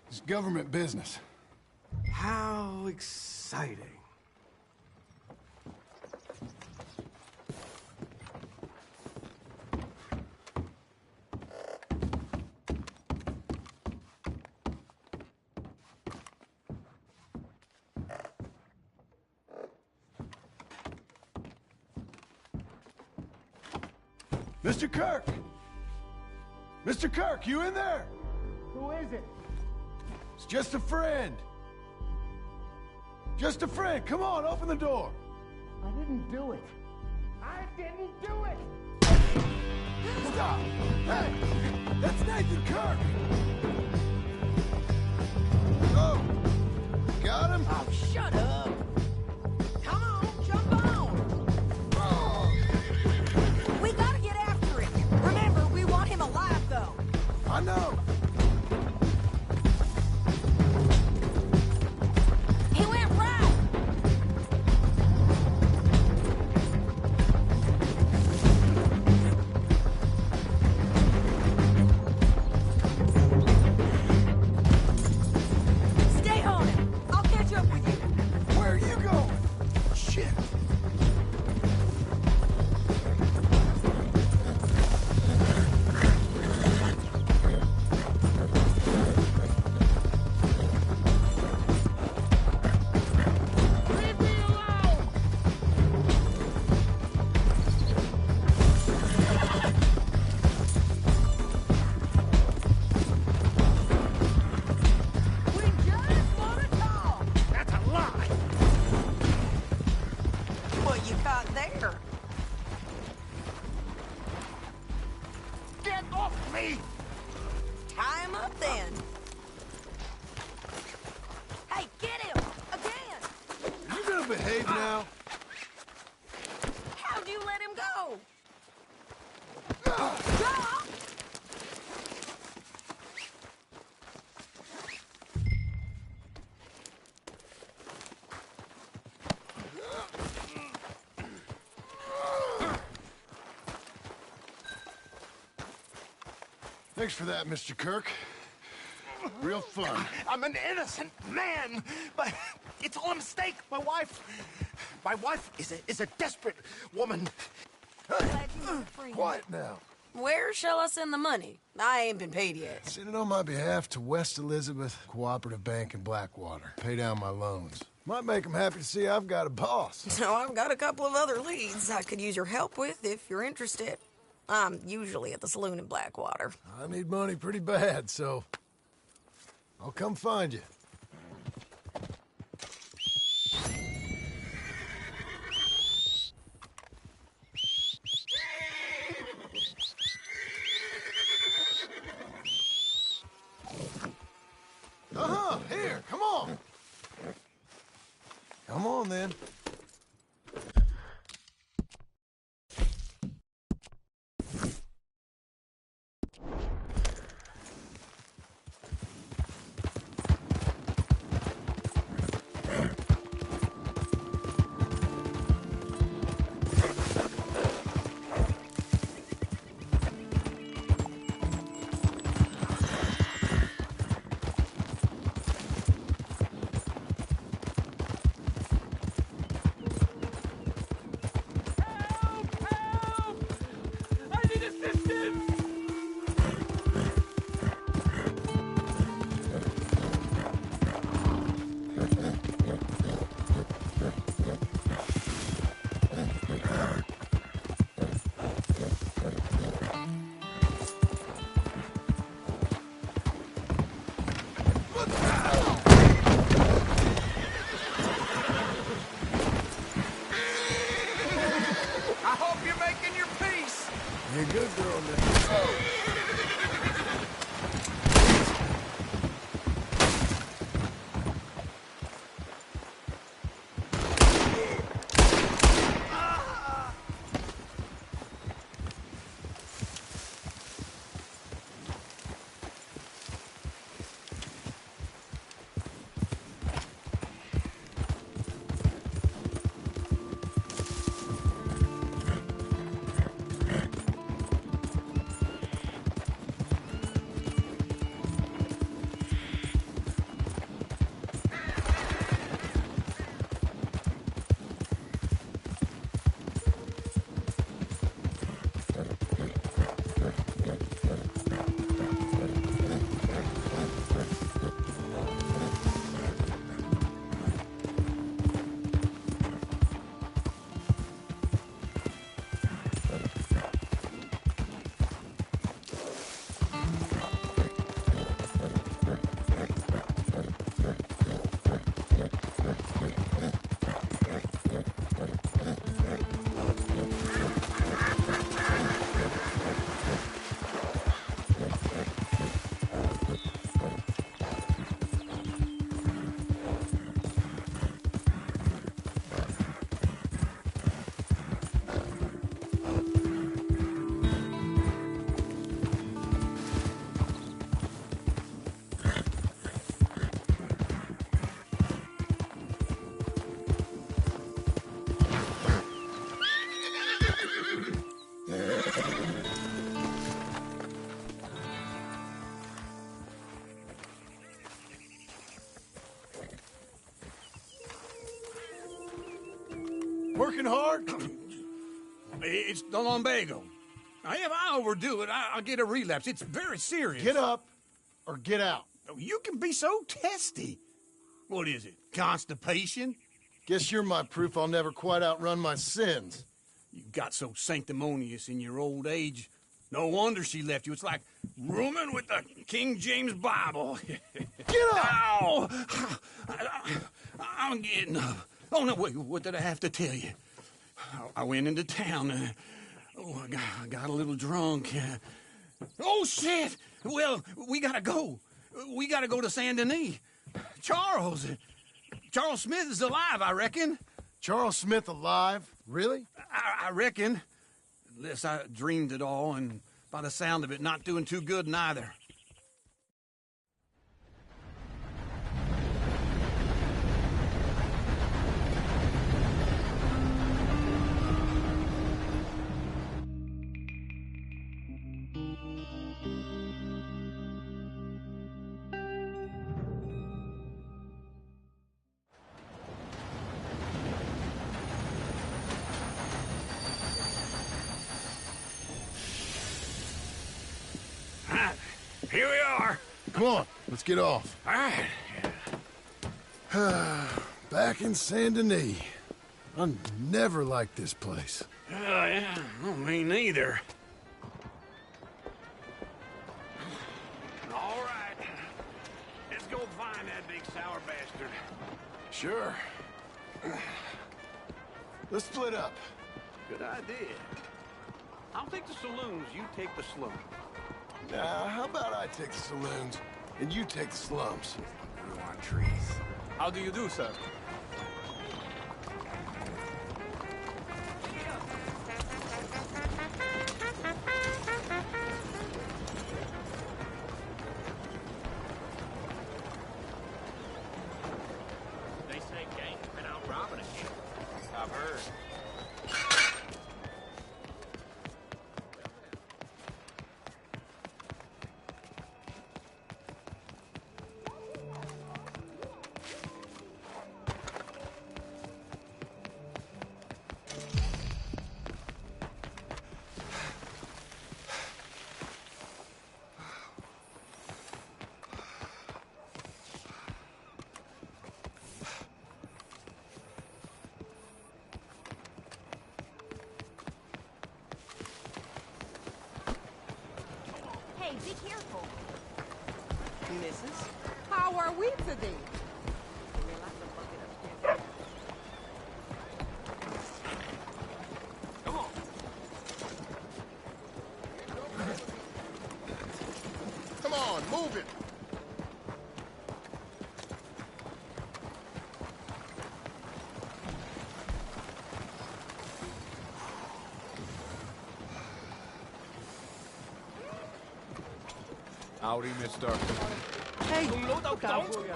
It's government business. How exciting. Mr. Kirk! Mr. Kirk, you in there? Who is it? It's just a friend. Just a friend. Come on, open the door. I didn't do it. I didn't do it! Stop! Hey! That's Nathan Kirk! Oh! Got him? Oh, shut up! Come on, jump on! Oh. We gotta get after him. Remember, we want him alive, though. I know! He went right! Stay on him! I'll catch up with you! Where are you going? Shit! What you got there? Get off me! Tie him up then. Hey, get him! Again! Are you gonna behave now? How'd you let him go? Thanks for that, Mr. Kirk. Real fun. I'm an innocent man, but it's all a mistake. My wife is a desperate woman. Quiet now. Where shall I send the money? I ain't been paid yet. Send it on my behalf to West Elizabeth Cooperative Bank in Blackwater. Pay down my loans. Might make them happy to see I've got a boss. So I've got a couple of other leads I could use your help with if you're interested. I'm usually at the saloon in Blackwater. I need money pretty bad, so I'll come find you. Here, come on. Come on, then. You're a good girl, Nick. Working hard? It's the lumbago. Now, if I overdo it, I'll get a relapse. It's very serious. Get up or get out. You can be so testy. What is it, constipation? Guess you're my proof I'll never quite outrun my sins. You got so sanctimonious in your old age. No wonder she left you. It's like rooming with the King James Bible. Get up! Ow! I'm getting up. Oh, no, wait, what did I have to tell you? I went into town. I got a little drunk. Oh, shit! Well, we gotta go. We gotta go to Saint Denis. Charles Smith is alive, I reckon. Charles Smith alive? Really? I reckon. Unless I dreamed it all, and by the sound of it, not doing too good neither. Here we are. Come on, let's get off. All right. Back in Saint Denis. I never liked this place. Yeah, well, me neither. All right. Let's go find that big sour bastard. Sure. Let's split up. Good idea. I'll take the saloons, you take the slum. Now, how about I take the saloons and you take the slums? You want trees. How do you do, sir? They say gangs been out robbing again. I've heard. Hey, be careful. Mrs., how are we today? Come on. Come on, move it. Howdy, mister. Hey, look out for you.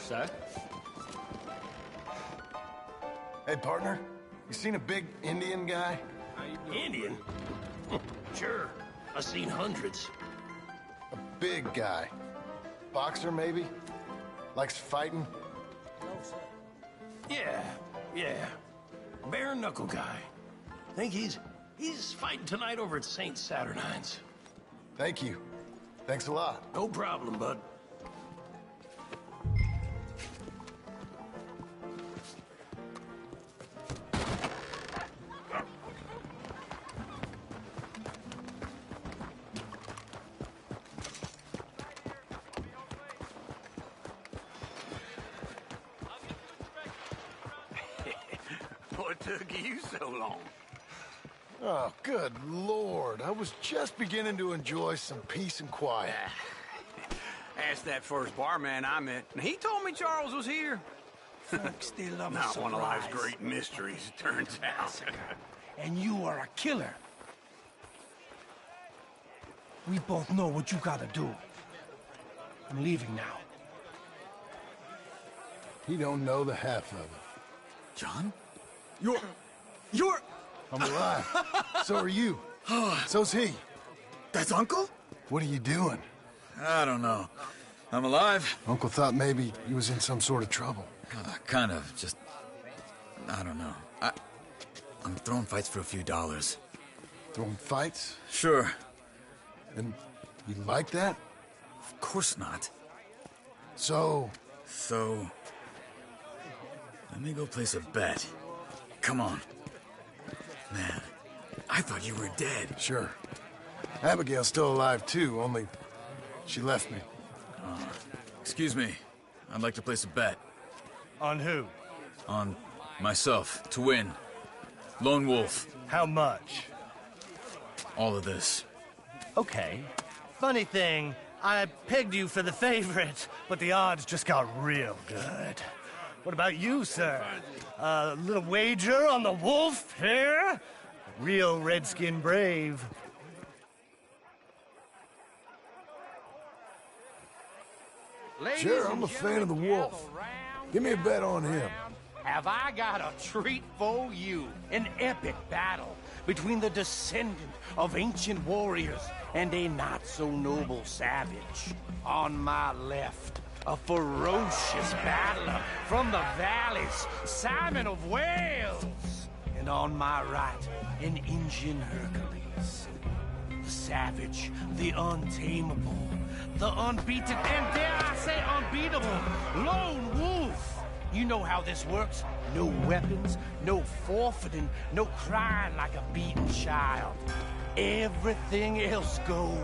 Sir? Hey, partner, you seen a big Indian guy? Indian? Sure. I've seen hundreds. A big guy. Boxer, maybe? Likes fighting? Yeah. Bare knuckle guy. Think he's fighting tonight over at St. Saturnine's. Thank you. Thanks a lot. No problem, bud. What took you so long? Oh, good Lord. I was just beginning to enjoy some peace and quiet. Asked that first barman I met, and he told me Charles was here. Folks still love a Not one of life's surprise. great mysteries, it turns out. And you are a killer. We both know what you gotta do. I'm leaving now. He don't know the half of it. John? You're... I'm alive. So are you. So's he. That's Uncle? What are you doing? I don't know. I'm alive. Uncle thought maybe he was in some sort of trouble. Kind of. Just... I don't know. I'm throwing fights for a few dollars. Throwing fights? Sure. And you like that? Of course not. So... Let me go place a bet. Come on. Man, I thought you were dead. Sure. Abigail's still alive, too, only she left me. Excuse me. I'd like to place a bet. On who? On myself, to win. Lone Wolf. How much? All of this. Okay. Funny thing, I pegged you for the favorite, but the odds just got real good. What about you, sir? A little wager on the wolf here? Real redskin brave. Sure, I'm a fan of the wolf. Give me a bet on him. Have I got a treat for you? An epic battle between the descendant of ancient warriors and a not-so-noble savage. On my left, a ferocious battler from the valleys, Simon of Wales. And on my right, an Indian Hercules. The savage, the untamable, the unbeaten, and dare I say unbeatable, lone wolf. You know how this works. No weapons, no forfeiting, no crying like a beaten child. Everything else goes.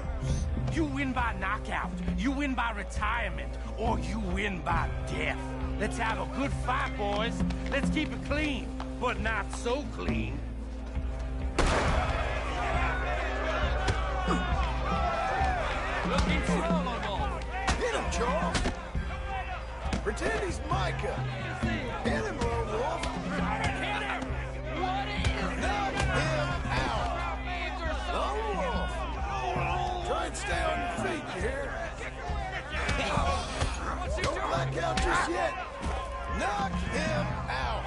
You win by knockout, you win by retirement, or you win by death. Let's have a good fight, boys. Let's keep it clean, but not so clean. Looking strong on all. Hit him, Charles. Pretend he's Micah. Hit him, Lone Wolf. Hit him! What is Knock him out. Lone Wolf. Try and stay on your feet, you hear? Don't black out just yet. Knock him out.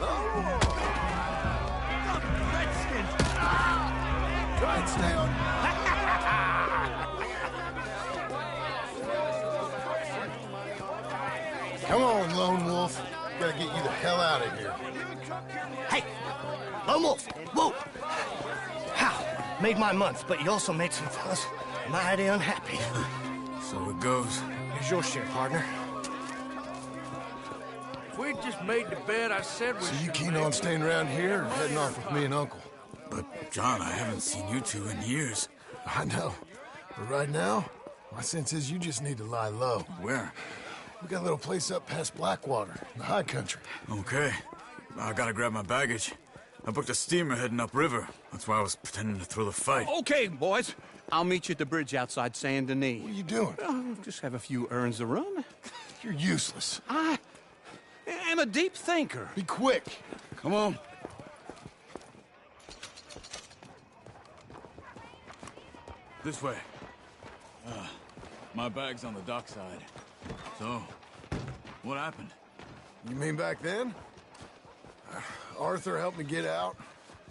Lone Wolf. Redskins. Try and stay on... Come on, Lone Wolf. Gotta get you the hell out of here. Hey, Lone Wolf, whoa! How? Made my month, but you also made some fellas mighty unhappy. So it goes. Here's your share, partner. If we'd just made the bed, I said we... So you keen on staying around here or heading off with me and Uncle? But, John, I haven't seen you two in years. I know. But right now, my sense is you just need to lie low. Where? We got a little place up past Blackwater, in the high country. Okay. I gotta grab my baggage. I booked a steamer heading upriver. That's why I was pretending to throw the fight. Okay, boys. I'll meet you at the bridge outside Saint Denis. What are you doing? Just have a few errands to run. You're useless. I am a deep thinker. Be quick. Come on. This way. My bag's on the dockside. So, what happened? You mean back then? Arthur helped me get out.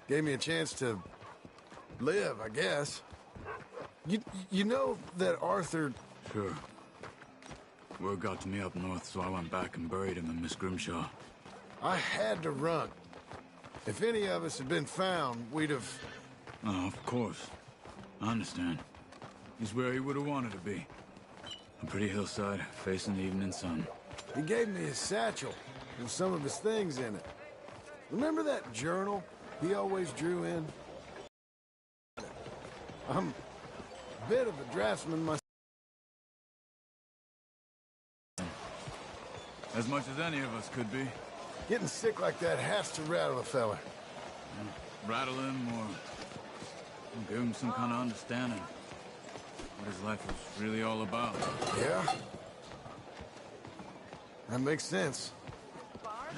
Gave me a chance to live, I guess. You know that Arthur... Sure. Word got to me up north, so I went back and buried him in Miss Grimshaw. I had to run. If any of us had been found, we'd have... Oh, of course. I understand. He's where he would have wanted to be. A pretty hillside, facing the evening sun. He gave me his satchel with some of his things in it. Remember that journal he always drew in? I'm a bit of a draftsman myself. As much as any of us could be. Getting sick like that has to rattle a fella. Rattle him or give him some kind of understanding. What his life was really all about. Yeah? That makes sense.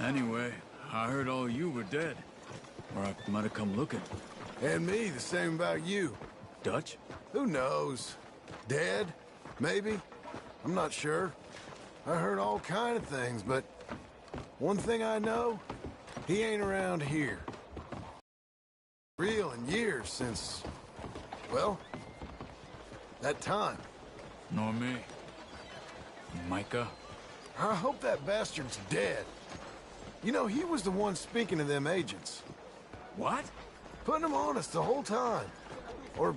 Anyway, I heard all you were dead. Or I might have come looking. And me, the same about you. Dutch? Who knows? Dead? Maybe? I'm not sure. I heard all kind of things, but one thing I know, he ain't around here. Real in years since, well, that time. Nor me. Micah? I hope that bastard's dead. You know, he was the one speaking to them agents. What? Putting them on us the whole time. Or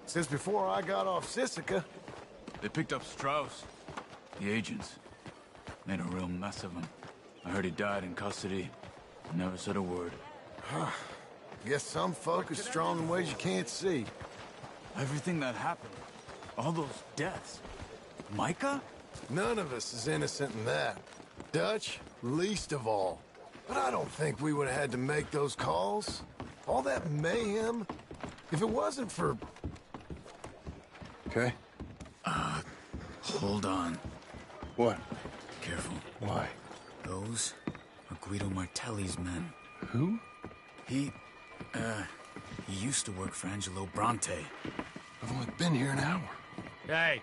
since before I got off Sisika. They picked up Strauss. The agents. Made a real mess of him. I heard he died in custody. Never said a word. Guess some folk are strong in ways you can't see. Everything that happened. All those deaths. Micah? None of us is innocent in that. Dutch, least of all. But I don't think we would have had to make those calls. All that mayhem. If it wasn't for... Okay. Hold on. What? Careful. Why? Those are Guido Martelli's men. Who? He used to work for Angelo Bronte. I've only been here an hour. Hey.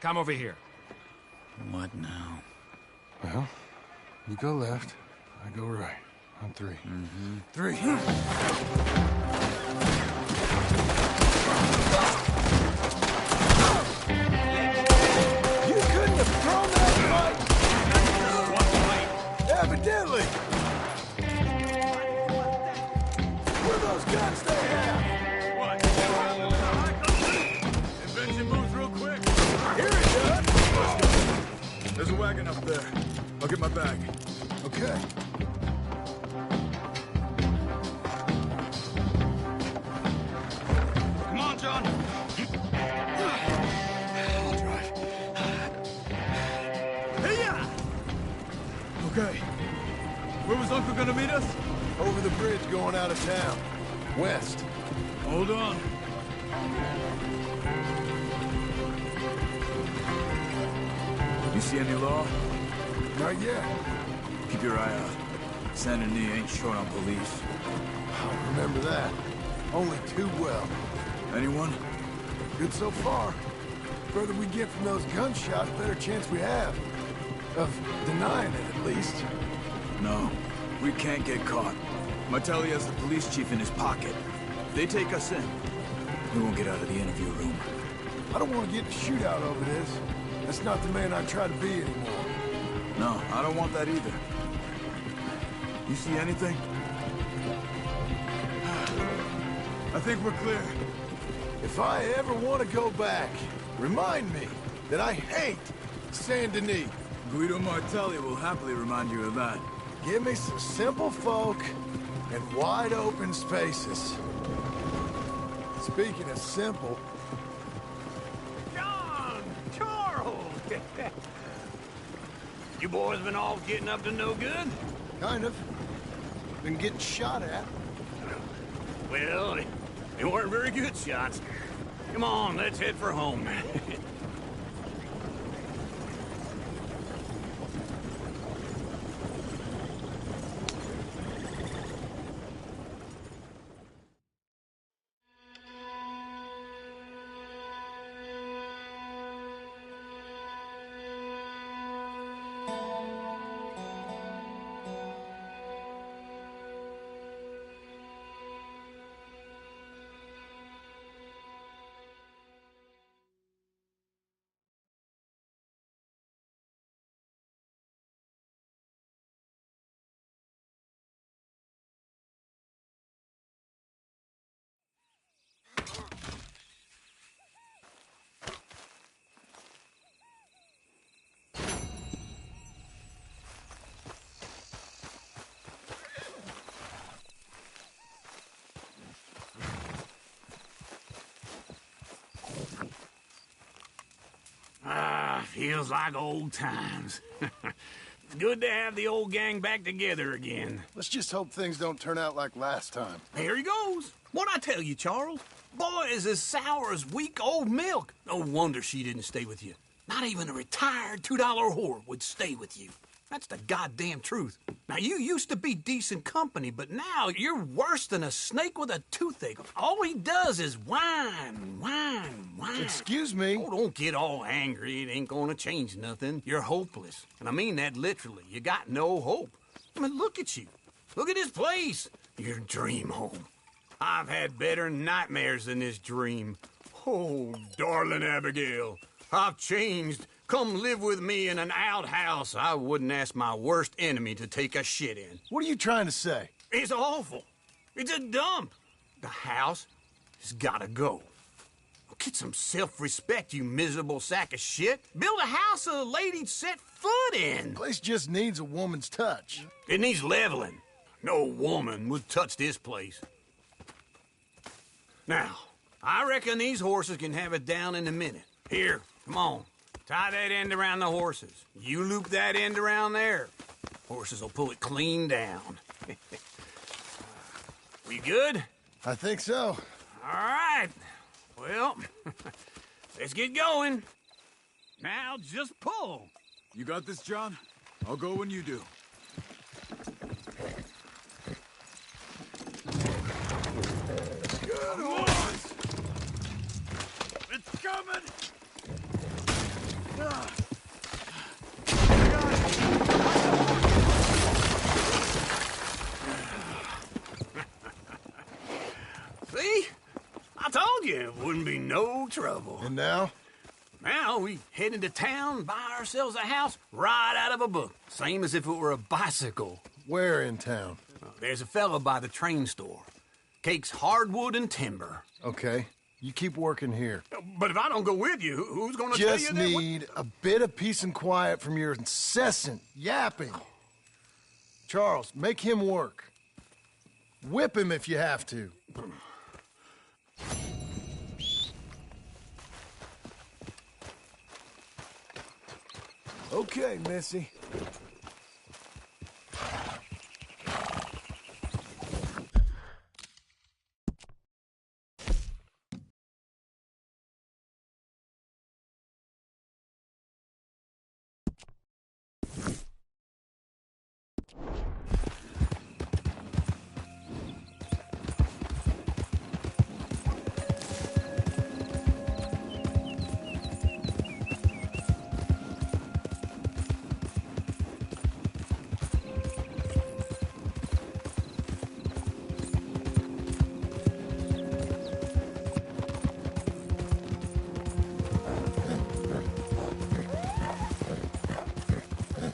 Come over here. What now? Well, you go left, I go right. On three. Mm-hmm. 3. You couldn't have thrown that right. Evidently. wagon up there. I'll get my bag. Okay. Come on, John. I'll drive. Hey-ya! Okay. Where was Uncle gonna meet us? Over the bridge going out of town. West. Hold on. You see any law? Not yet. Keep your eye out. Saint Denis ain't short on police. I remember that. Only too well. Anyone? Good so far. Further we get from those gunshots, better chance we have. Of denying it, at least. No. We can't get caught. Martelli has the police chief in his pocket. If they take us in, we won't get out of the interview room. I don't want to get in a shootout over this. That's not the man I try to be anymore. No, I don't want that either. You see anything? I think we're clear. If I ever want to go back, remind me that I hate Saint Denis. Guido Martelli will happily remind you of that. Give me some simple folk and wide open spaces. Speaking of simple... John! Charles! You boys been all getting up to no good? Kind of. Been getting shot at. Well, they weren't very good shots. Come on, let's head for home. Feels like old times. It's good to have the old gang back together again. Let's just hope things don't turn out like last time. Here he goes. What'd I tell you, Charles? Boy is as sour as weak old milk. No wonder she didn't stay with you. Not even a retired $2 whore would stay with you. That's the goddamn truth. Now, you used to be decent company, but now you're worse than a snake with a toothache. All he does is whine, whine, whine. Excuse me? Oh, don't get all angry. It ain't gonna change nothing. You're hopeless. And I mean that literally. You got no hope. I mean, look at you. Look at this place. Your dream home. I've had better nightmares than this dream. Oh, darling Abigail, I've changed. Come live with me in an outhouse I wouldn't ask my worst enemy to take a shit in. What are you trying to say? It's awful. It's a dump. The house has gotta go. Get some self-respect, you miserable sack of shit. Build a house a lady'd set foot in. Place just needs a woman's touch. It needs leveling. No woman would touch this place. Now, I reckon these horses can have it down in a minute. Here, come on. Tie that end around the horses. You loop that end around there. Horses will pull it clean down. We good? I think so. All right. Well, let's get going. Now just pull. You got this, John? I'll go when you do. Good horse! It's coming! See? I told you it wouldn't be no trouble. And now? Now we head into town, buy ourselves a house right out of a book. Same as if it were a bicycle. Where in town? There's a fella by the train store. Cakes hardwood and timber. Okay. You keep working here. But if I don't go with you, who's gonna tell you Just that? need a bit of peace and quiet from your incessant yapping. Charles, make him work. Whip him if you have to. Okay, Missy.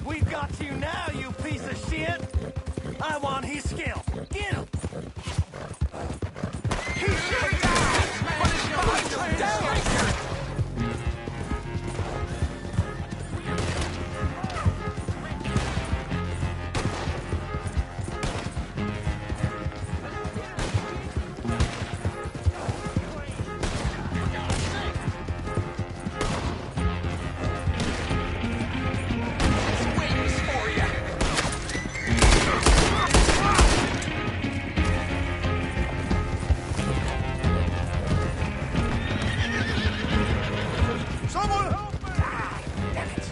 We've got you now, you piece of shit! I want his skill. Get him! He should die! But his body's down! Someone help me! Damn it!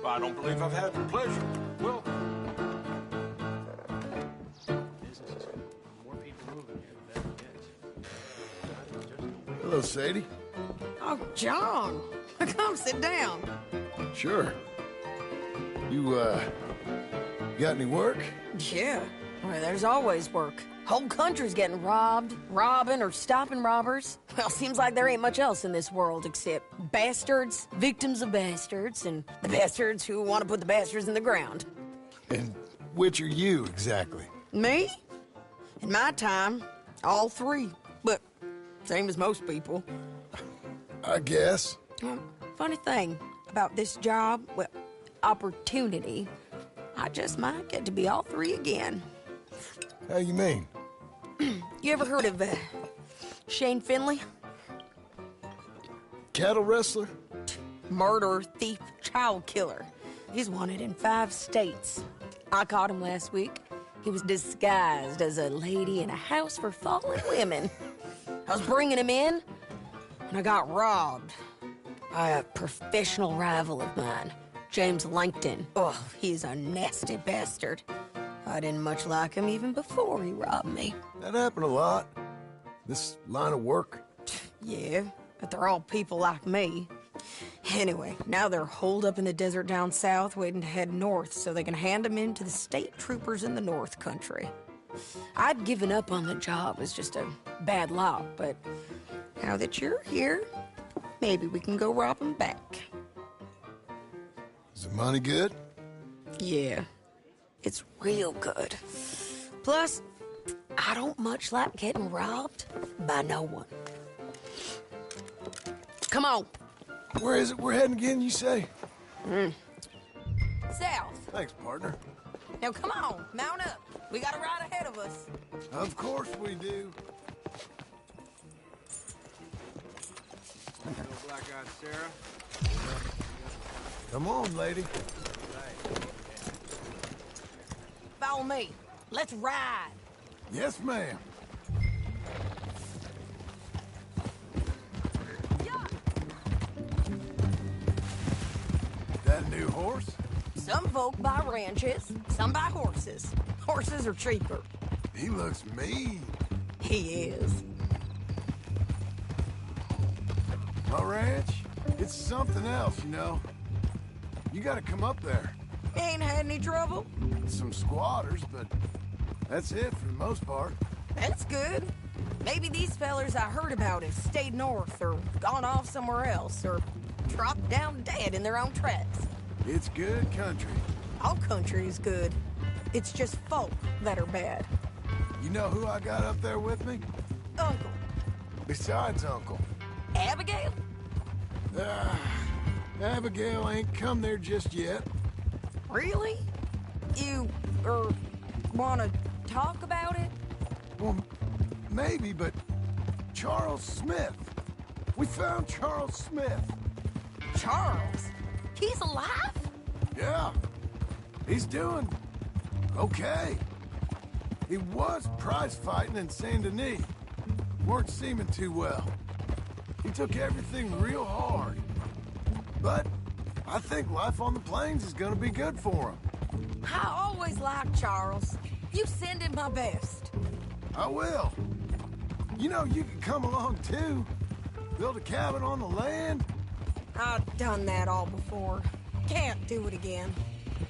I don't believe I've had the pleasure. Well, Hello, Sadie. Oh, John. Come sit down. Sure. You got any work? Yeah. Well, there's always work. Whole country's getting robbed, robbing, or stopping robbers. Well, seems like there ain't much else in this world except bastards, victims of bastards, and the bastards who want to put the bastards in the ground. And which are you, exactly? Me? In my time, all three. But same as most people. I guess. Funny thing about this job, well, opportunity, I just might get to be all three again. How you mean? You ever heard of Shane Finley? Cattle wrestler? Murderer, thief, child killer. He's wanted in 5 states. I caught him last week. He was disguised as a lady in a house for fallen women. I was bringing him in, and I got robbed by a professional rival of mine, James Langton. Oh, he's a nasty bastard. I didn't much like him even before he robbed me. That happened a lot. This line of work. Yeah, but they're all people like me. Anyway, now they're holed up in the desert down south, waiting to head north so they can hand them in to the state troopers in the north country. I'd given up on the job as just a bad lot, but now that you're here, maybe we can go rob them back. Is the money good? Yeah, it's real good. Plus, I don't much like getting robbed by no one. Come on. Where is it we're heading again, you say? South. Thanks, partner. Now come on, mount up. We got a ride ahead of us. Of course we do. Black-eyed Sarah. Come on, lady. Follow me. Let's ride. Yes, ma'am. That a new horse? Some folk buy ranches, some buy horses. Horses are cheaper. He looks mean. He is. My ranch? It's something else, you know. You gotta come up there. Ain't had any trouble? Some squatters, but that's it for the most part. That's good. Maybe these fellers I heard about have stayed north or gone off somewhere else or dropped down dead in their own tracks. It's good country. All country is good. It's just folk that are bad. You know who I got up there with me? Uncle. Besides Uncle. Abigail? Abigail ain't come there just yet. Really? You, wanna talk about it? Well, maybe, but Charles Smith. We found Charles Smith. Charles? He's alive? Yeah. He's doing okay. He was prize fighting in Saint Denis. Weren't seeming too well. He took everything real hard. But I think life on the plains is gonna be good for him. I always liked Charles. You send him my best. I will. You know, you can come along too. Build a cabin on the land. I've done that all before. Can't do it again.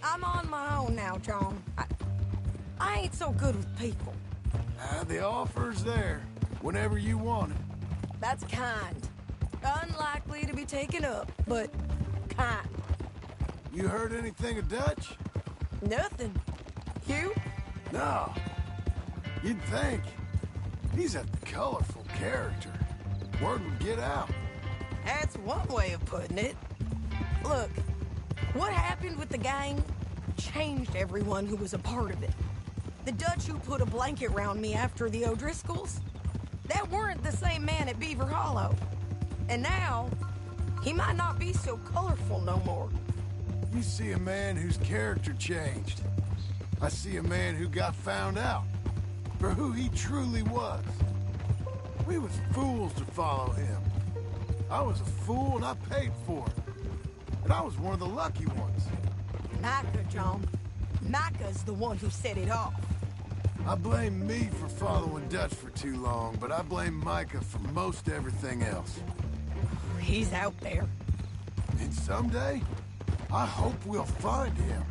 I'm on my own now, John. I ain't so good with people. The offer's there, whenever you want it. That's kind. Unlikely to be taken up, but kind. You heard anything of Dutch? Nothing. You? No. You'd think. He's a colorful character. Word would get out. That's one way of putting it. Look, what happened with the gang changed everyone who was a part of it. The Dutch who put a blanket round me after the O'Driscolls, that weren't the same man at Beaver Hollow. And now, he might not be so colorful no more. You see a man whose character changed. I see a man who got found out for who he truly was. We was fools to follow him. I was a fool and I paid for it. And I was one of the lucky ones. Micah, John. Micah's the one who set it off. I blame me for following Dutch for too long, but I blame Micah for most everything else. He's out there. And someday, I hope we'll find him.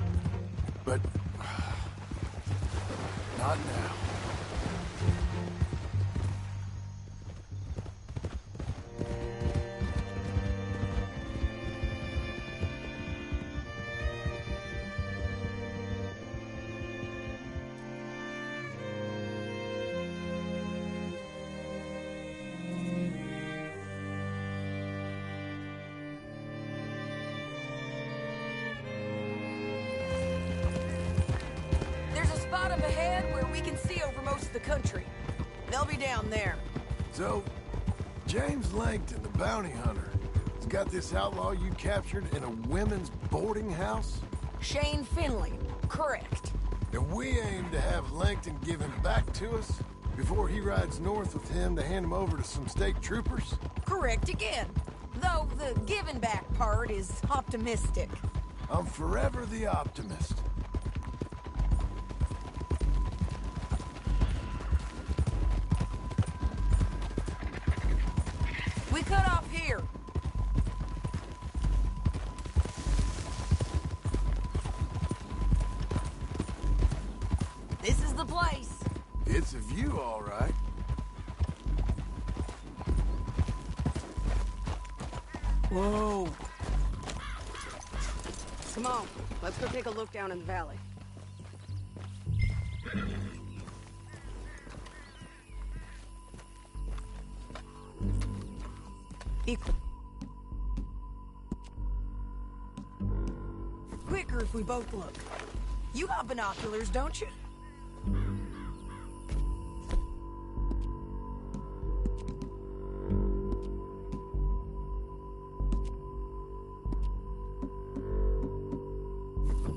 But not now. The country. They'll be down there. So, James Langton, the bounty hunter, has got this outlaw you captured in a women's boarding house? Shane Finley, correct. And we aim to have Langton give him back to us before he rides north with him to hand him over to some state troopers? Correct again. Though the giving back part is optimistic. I'm forever the optimist. We cut off here. This is the place. It's a view, all right. Whoa. Come on, let's go take a look down in the valley. Quicker if we both look. You got binoculars, don't you?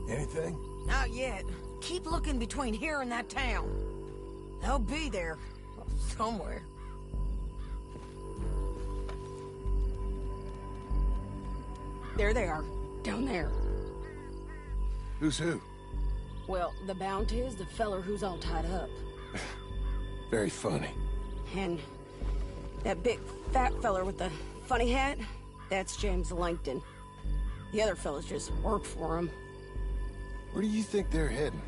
Anything? Not yet. Keep looking between here and that town. They'll be there. Somewhere. There they are. Down there. Who's who? Well, the Bounty is the feller who's all tied up. Very funny. And that big fat feller with the funny hat, that's James Langton. The other fellas just work for him. Where do you think they're heading?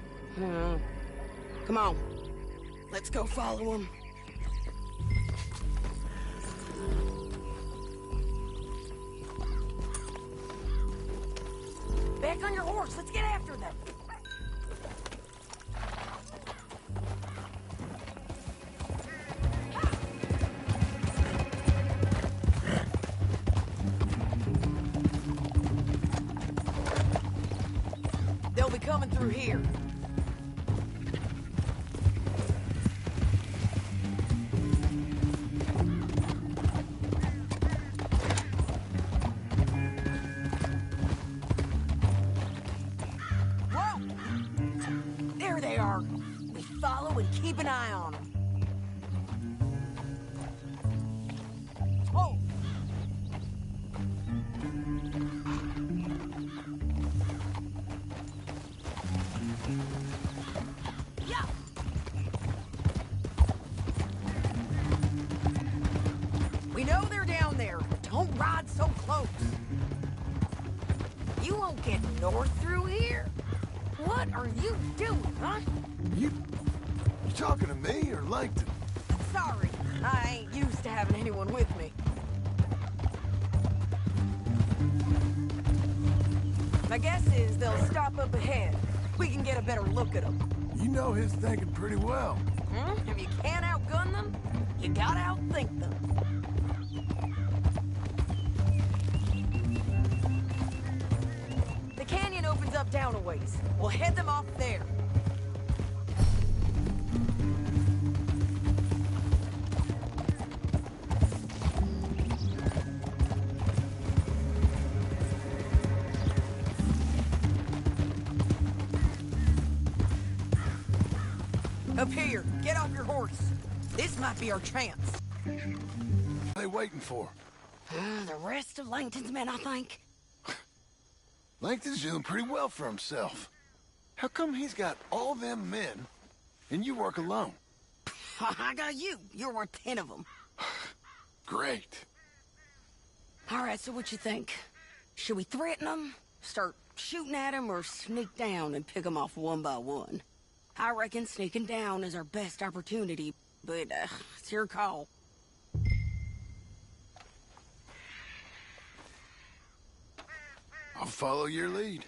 Come on. Let's go follow him. Back on your horse. Let's get after them. They'll be coming through here. There they are. We follow and keep an eye on them. Oh! Yeah! We know they're down there. Don't ride so close. You won't get north through here. What are you doing, huh? You talking to me or Langton? Sorry, I ain't used to having anyone with me. My guess is they'll stop up ahead. We can get a better look at them. You know his thinking pretty well. If you can't outgun them, you gotta outthink them. The canyon opens up down a ways. We'll head them off there. Up here, get off your horse. This might be our chance. What are they waiting for? The rest of Langton's men, I think. Langton's doing pretty well for himself. How come he's got all them men, and you work alone? I got you. You're worth 10 of them. Great. All right, so what you think? Should we threaten them, start shooting at them, or sneak down and pick them off one by one? I reckon sneaking down is our best opportunity, but it's your call. I'll follow your lead.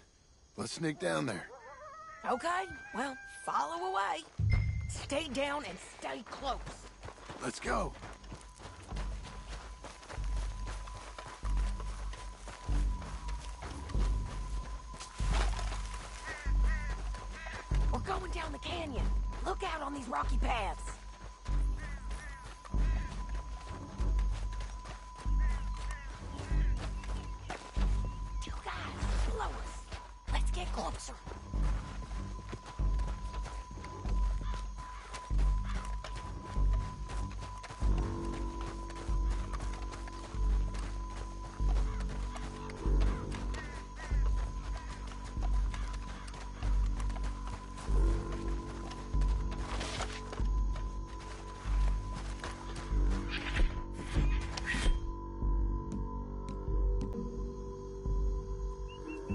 Let's sneak down there. Okay, well, follow away. Stay down and stay close. Let's go. We're going down the canyon. Look out on these rocky paths. Two guys below us. Let's get closer.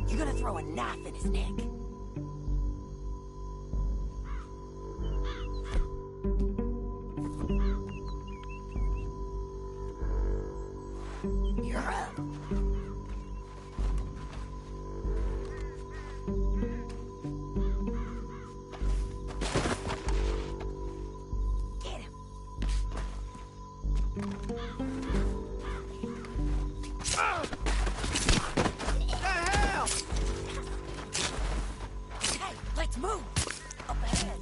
You're gonna throw a knife in his neck. You're up. Get him. Ah! Hey, let's move. Up ahead.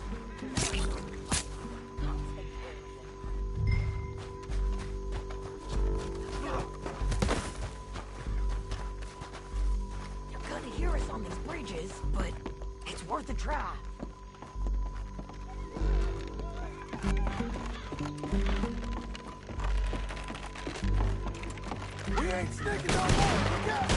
You're gonna hear us on these bridges, but it's worth a try. We ain't sneaking no more. Look out!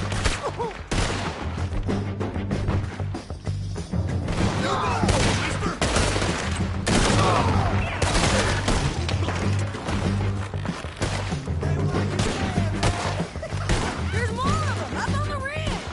There's more of them up on the ridge.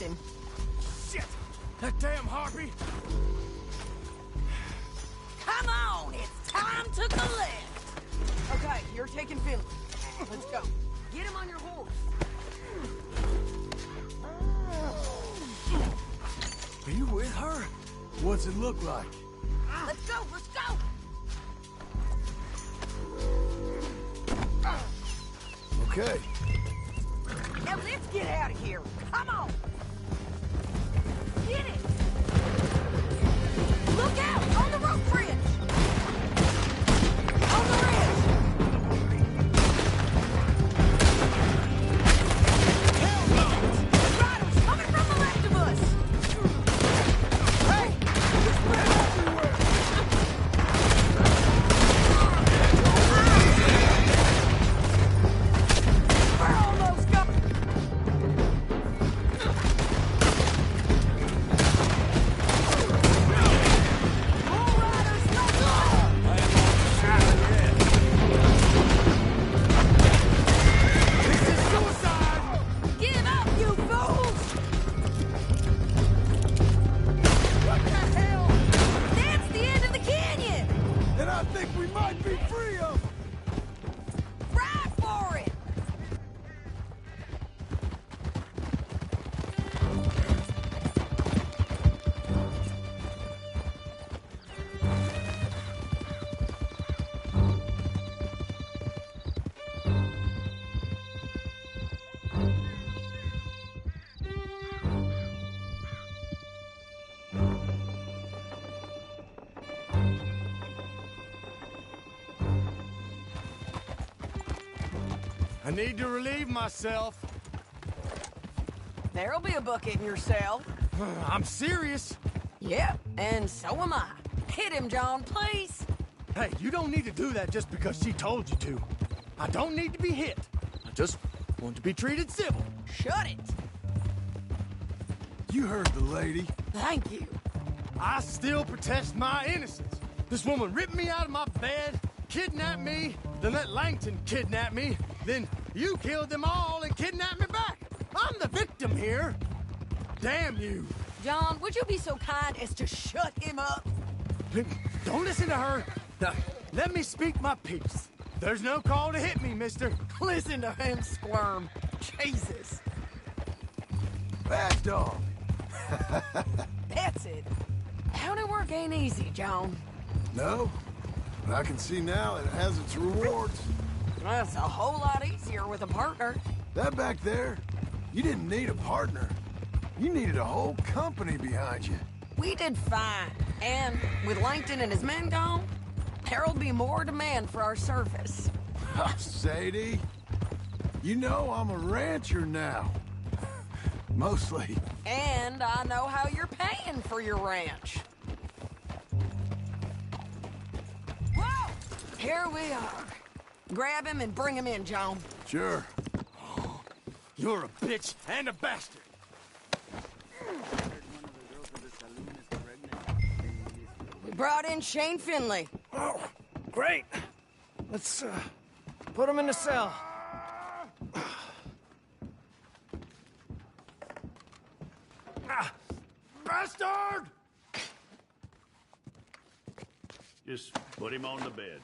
him. Shit! That damn harpy! Come on, it's time to collect. Okay, you're taking Finley. Let's go. Get him on your horse. Are you with her? What's it look like? Let's go, let's go. Okay. Now let's get out of here. Come on. Get it. Look out on the rope bridge. On the ridge. Hell no. Riders coming from the left of us. Hey, there's men everywhere. We're almost gone. Give up, you fools! What the hell? That's the end of the canyon! And I think we might be free of them. Ride for it! I need to relieve myself. There'll be a bucket in your cell. I'm serious. Yep, and so am I. Hit him, John, please. Hey, you don't need to do that just because she told you to. I don't need to be hit. I just want to be treated civil. Shut it. You heard the lady. Thank you. I still protest my innocence. This woman ripped me out of my bed, kidnapped me, then let Langton kidnap me, then you killed them all and kidnapped me back. I'm the victim here. Damn you. John, would you be so kind as to shut him up? Don't listen to her. Now, let me speak my piece. There's no call to hit me, mister. Listen to him squirm. Jesus. Bad dog. That's it. County work ain't easy, John. No, but I can see now it has its rewards. That's a whole lot easier with a partner. That back there, you didn't need a partner. You needed a whole company behind you. We did fine. And with Langton and his men gone, there'll be more demand for our service. Sadie, you know I'm a rancher now. Mostly. And I know how you're paying for your ranch. Whoa! Here we are. Grab him and bring him in, John. Sure. You're a bitch and a bastard. We brought in Shane Finley. Oh, great. Let's, put him in the cell. Bastard! Just put him on the bed.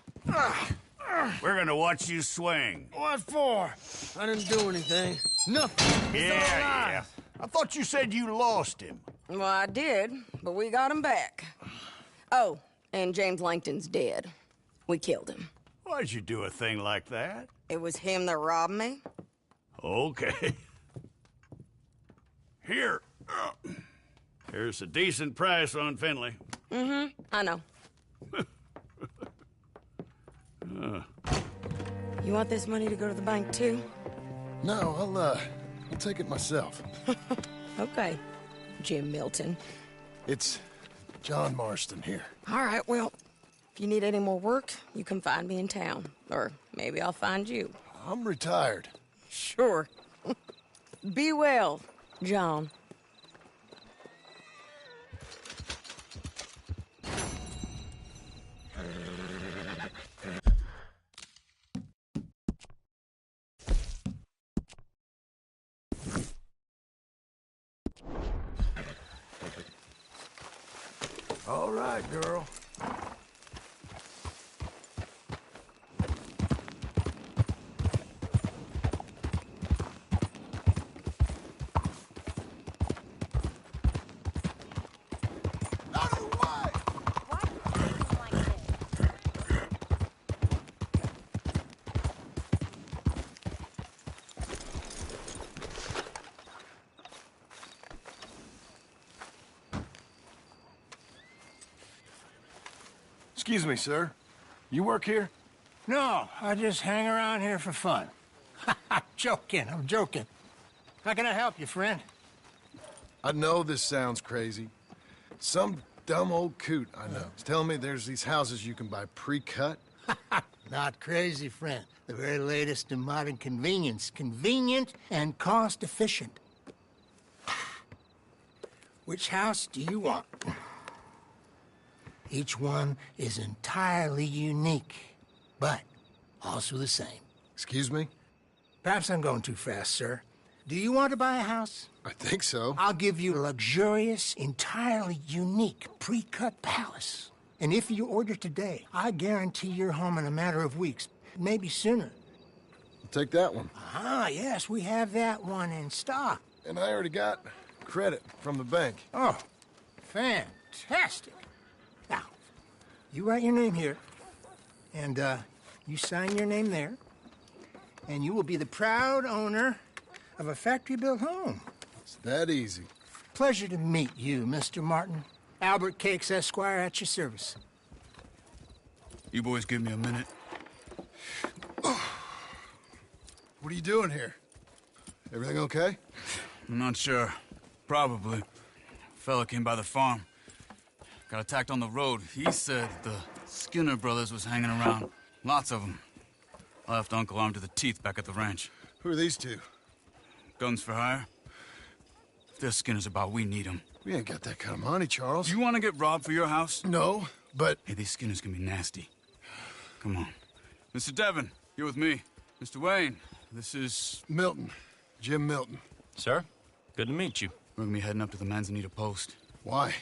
We're gonna watch you swing. What for? I didn't do anything. Nothing. He's Yeah. I thought you said you lost him. Well, I did, but we got him back. Oh, and James Langton's dead. We killed him. Why'd you do a thing like that? It was him that robbed me. Okay. Here. Here's a decent price on Finley. Mm-hmm, I know. You want this money to go to the bank, too? No, I'll take it myself. Okay, Jim Milton. It's John Marston here. All right, well, if you need any more work, you can find me in town. Or maybe I'll find you. I'm retired. Sure. Be well, John. All right, girl. Excuse me, sir. You work here? No, I just hang around here for fun. I'm joking, I'm joking. How can I help you, friend? I know this sounds crazy. Some dumb old coot I know is telling me there's these houses you can buy pre-cut. Not crazy, friend. The very latest in modern convenience. Convenient and cost-efficient. Which house do you want? Each one is entirely unique, but also the same. Excuse me? Perhaps I'm going too fast, sir. Do you want to buy a house? I think so. I'll give you a luxurious, entirely unique, pre-cut palace. And if you order today, I guarantee you're home in a matter of weeks, maybe sooner. I'll take that one. Ah, yes, we have that one in stock. And I already got credit from the bank. Oh, fantastic. Now, you write your name here, and you sign your name there, and you will be the proud owner of a factory-built home. It's that easy. Pleasure to meet you, Mr. Martin. Albert Cakes, Esquire, at your service. You boys give me a minute. What are you doing here? Everything okay? I'm not sure. Probably. Fella came by the farm. Got attacked on the road. He said the Skinner brothers was hanging around. Lots of them. I left Uncle armed to the teeth back at the ranch. Who are these two? Guns for hire. If they're Skinner's about, we need them. We ain't got that kind of money, Charles. Do you want to get robbed for your house? No, but... Hey, these Skinners can be nasty. Come on. Mr. Devon, you're with me. Mr. Wayne, this is... Milton. Jim Milton. Sir, good to meet you. We're gonna be heading up to the Manzanita post. Why?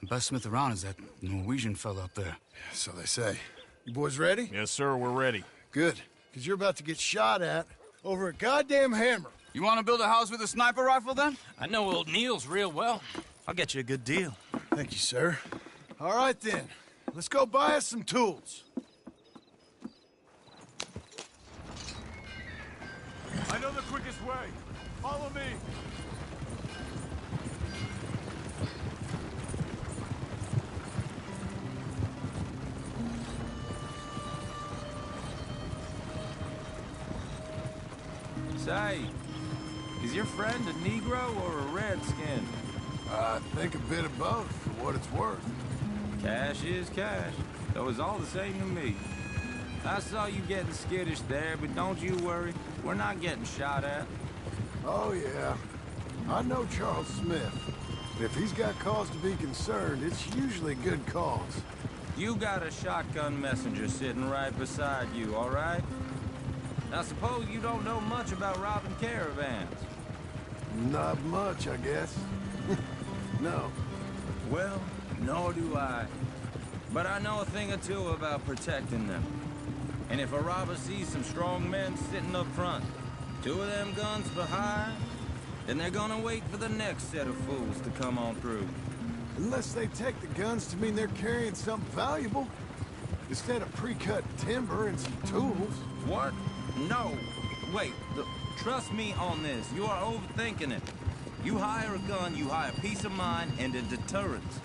The best smith around is that Norwegian fella up there. So they say. You boys ready? Yes, sir, we're ready. Good. Because you're about to get shot at over a goddamn hammer. You want to build a house with a sniper rifle, then? I know old Neil's real well. I'll get you a good deal. Thank you, sir. All right, then. Let's go buy us some tools. I know the quickest way. Follow me. Say, is your friend a Negro or a Redskin? I think a bit of both, for what it's worth. Cash is cash, though it's all the same to me. I saw you getting skittish there, but don't you worry. We're not getting shot at. Oh, yeah. I know Charles Smith. If he's got cause to be concerned, it's usually good cause. You got a shotgun messenger sitting right beside you, all right? Now, suppose you don't know much about robbing caravans. Not much, I guess. No. Well, nor do I. But I know a thing or two about protecting them. And if a robber sees some strong men sitting up front, 2 of them guns behind, then they're gonna wait for the next set of fools to come on through. Unless they take the guns to mean they're carrying something valuable. Instead of pre-cut timber and some tools. What? No. Wait, look, trust me on this. You are overthinking it. You hire a gun, you hire peace of mind and a deterrence.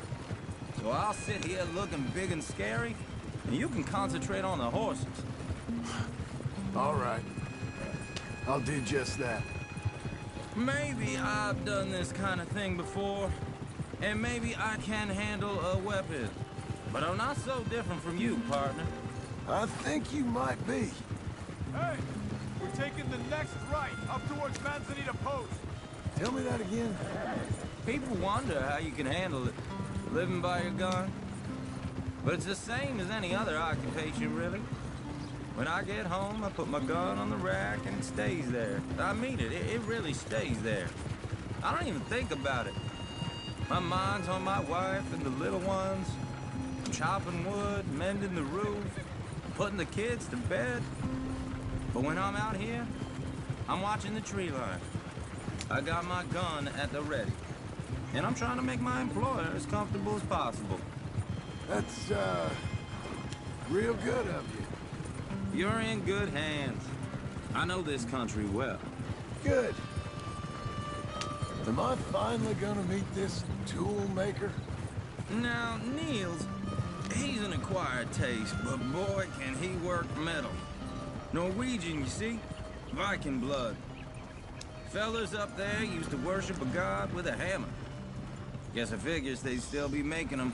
So I'll sit here looking big and scary, and you can concentrate on the horses. All right. I'll do just that. Maybe I've done this kind of thing before, and maybe I can handle a weapon. But I'm not so different from you, partner. I think you might be. Hey, we're taking the next right up towards Manzanita Post. Tell me that again. People wonder how you can handle it, living by your gun. But it's the same as any other occupation, really. When I get home, I put my gun on the rack and it stays there. I mean it really stays there. I don't even think about it. My mind's on my wife and the little ones. Chopping wood, mending the roof, putting the kids to bed. But when I'm out here, I'm watching the tree line. I got my gun at the ready. And I'm trying to make my employer as comfortable as possible. That's, real good of you. You're in good hands. I know this country well. Good. Am I finally gonna meet this tool maker? Now, Niels, he's an acquired taste, but boy, can he work metal. Norwegian, you see? Viking blood. Fellas up there used to worship a god with a hammer. Guess I figures they'd still be making them.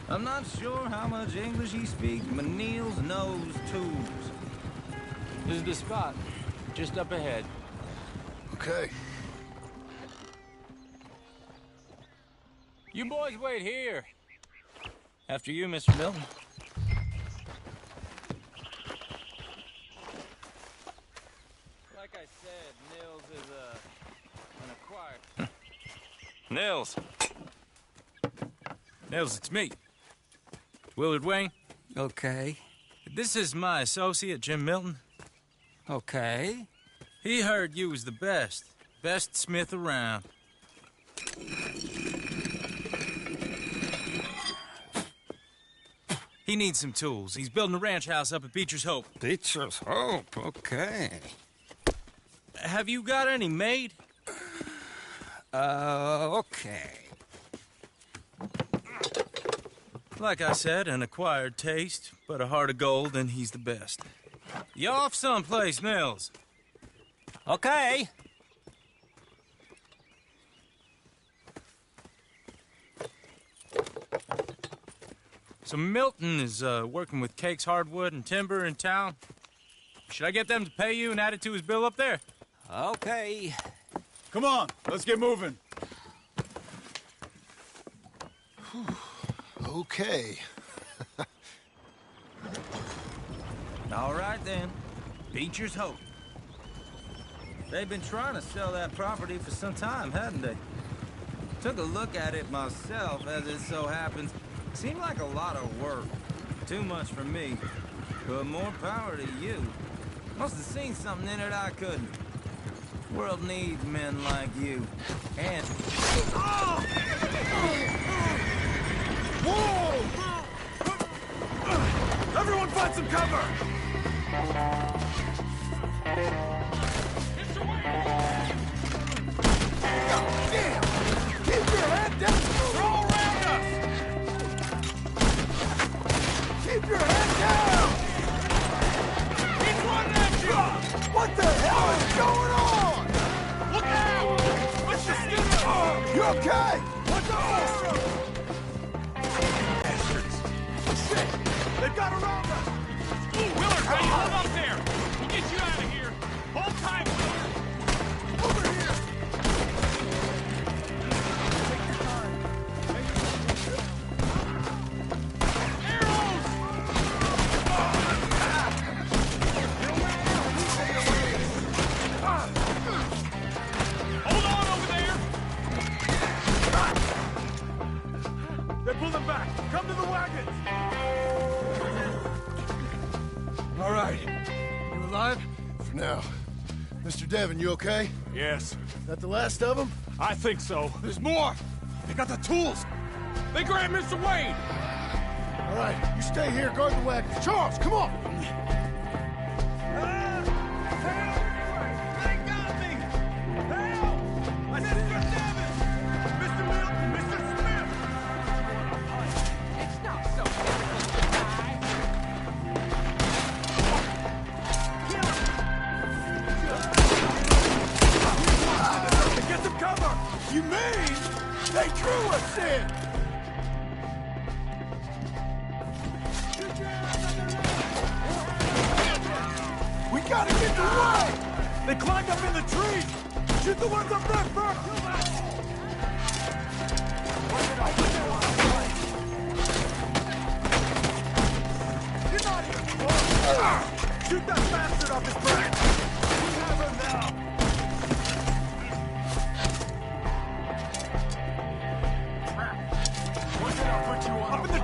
I'm not sure how much English he speaks, but Niels knows tools. This is the spot. Just up ahead. Okay. You boys wait here. After you, Mr. Milton. Like I said, Nils is an acquired... Nils. Nils, it's me. Willard Wayne. Okay. This is my associate, Jim Milton. Okay. He heard you was the best. Best smith around. He needs some tools. He's building a ranch house up at Beecher's Hope. Beecher's Hope, okay. Have you got any made? Okay. Like I said, an acquired taste, but a heart of gold, and he's the best. You off someplace, Nils? Okay. So Milton is working with Cake's Hardwood and Timber in town. Should I get them to pay you and add it to his bill up there? Okay. Come on, let's get moving. Okay. All right, then. Beecher's Hope. They've been trying to sell that property for some time, hadn't they? Took a look at it myself, as it so happens. Seemed like a lot of work. Too much for me. But more power to you. Must have seen something in it I couldn't. World needs men like you. And... Whoa! Everyone find some cover! Damn! Keep your head down! They're all around us! Keep your head down! He's running at you! What the hell is going on? Look out! What's the skinner? You okay? What's up? Bastards! Shit! They've got around us! Willard, how you hold up there? We'll get you out of here. Hold tight, Willard. Over here! Hold on over there. They're pulling back! Come to the wagons! All right. You alive? For now. Mr. Devon, you okay? Yes, That the last of them? I think so. There's more. They got the tools! They grabbed Mr. Wade. All right, you stay here, guard the wagons. Charles, come on! They got me. Help! Mr. Devon! Mr. Milton! Mr. Smith! It's not so difficult to die. Get some cover! You mean they drew us in? We gotta get away! They climbed up in the trees! Shoot the ones up there first! You're not even close! Shoot that bastard off his back! We have him now!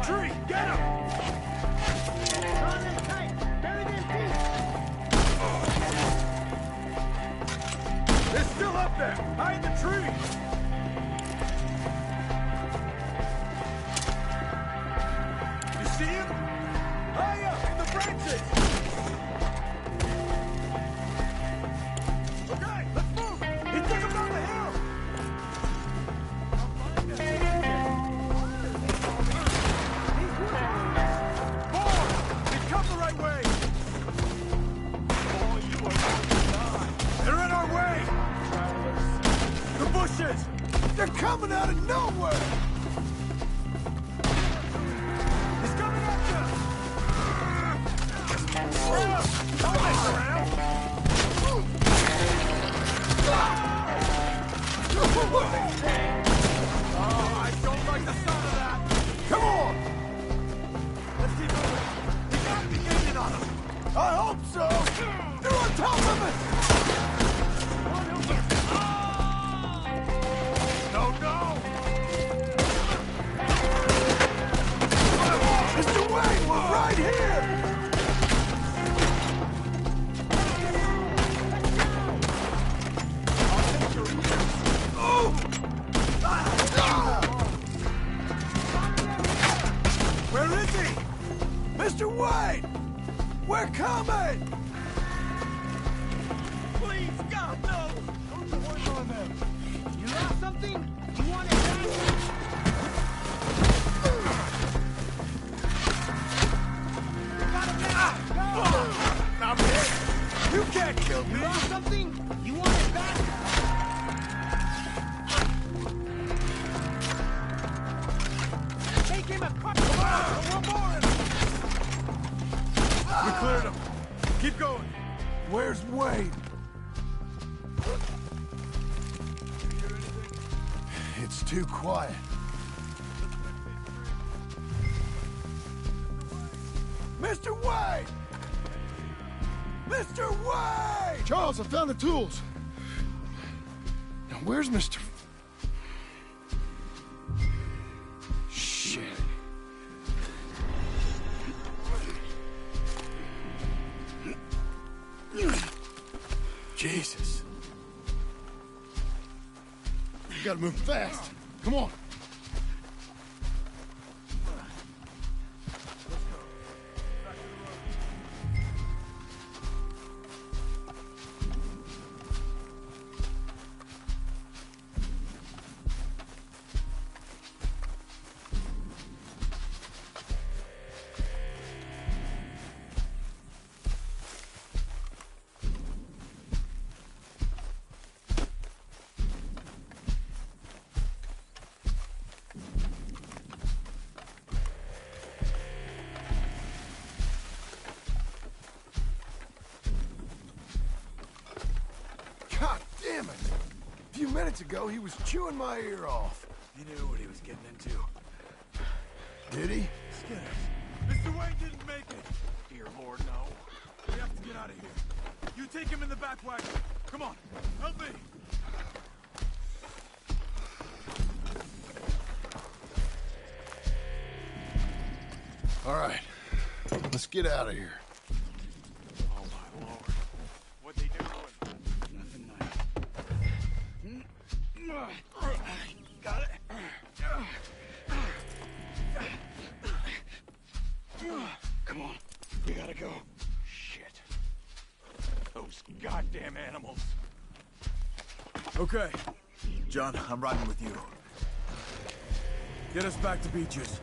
tree! Get him! Draw them tight! Bury them deep! They're still up there! Hide the tree! You see him? High up in the branches! Okay, let's move! He took him down the hill! More! He's come the right way! Boy, you are going to die! They're in our way! The bushes! They're coming out of nowhere! He's coming at you! Don't mess around! Oh, I don't like the sound of that! Come on! Let's keep moving! We gotta be gaining on them! I hope so! They're on top of us! No, no! Mr. Wayne, we're right here! Where is he? Mr. Wayne! We're coming! Please, God, no! Don't work on them. You lost something? You want it back? Got him now! Go! I'm hit! You can't kill me! You lost something? You want it back? Make him a cut! Come on! One more in him! We cleared him. Keep going. Where's Wayne? It's too quiet. Mr. Wayne! Mr. Wayne! Charles, I found the tools. Now, where's Mr. Shit. Jesus. You gotta move fast. Come on. God damn it! A few minutes ago, he was chewing my ear off. He knew what he was getting into. Did he? Skinner. Mr. Wayne didn't make it. Dear Lord, no. We have to get out of here. You take him in the back wagon. Come on, help me. All right. Let's get out of here. Oh, my Lord. What they doing? Nothing nice. Got it. Come on. We gotta go. Shit. Those goddamn animals. Okay. John, I'm riding with you. Get us back to Beaches.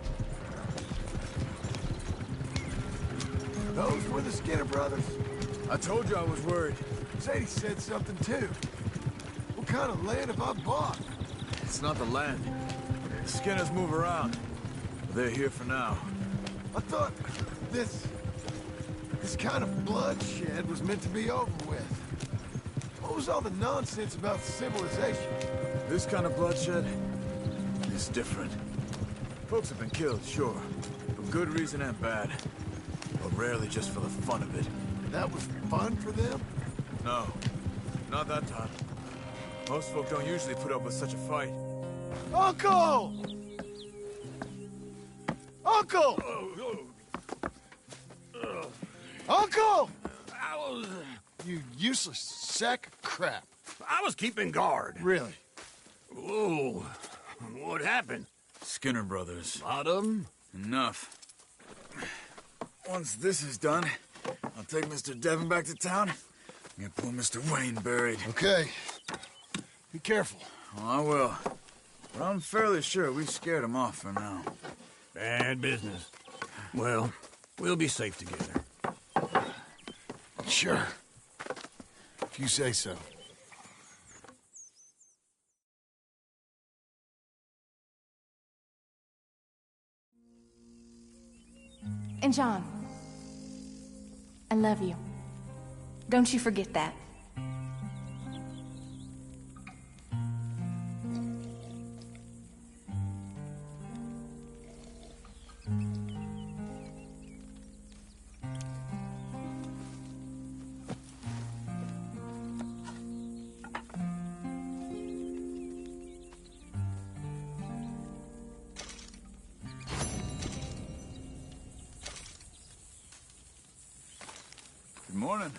Those were the Skinner brothers. I told you I was worried. Sadie said something too. What kind of land have I bought? It's not the land. The Skinners move around. They're here for now. I thought this kind of bloodshed was meant to be over with. What was all the nonsense about civilization? This kind of bloodshed is different. Folks have been killed, sure. For good reason and bad. But rarely just for the fun of it. That was fun for them? No. Not that time. Most folk don't usually put up with such a fight. Uncle! Uncle! Uncle! You useless sack of crap. I was keeping guard. Really? Whoa. What happened? Skinner brothers. Lot of them? Enough. Once this is done, I'll take Mr. Devon back to town and get poor Mr. Wayne buried. Okay. Be careful. Oh, I will. But I'm fairly sure we scared him off for now. Bad business. Well, we'll be safe together. Sure. If you say so. And John, I love you. Don't you forget that. Good morning.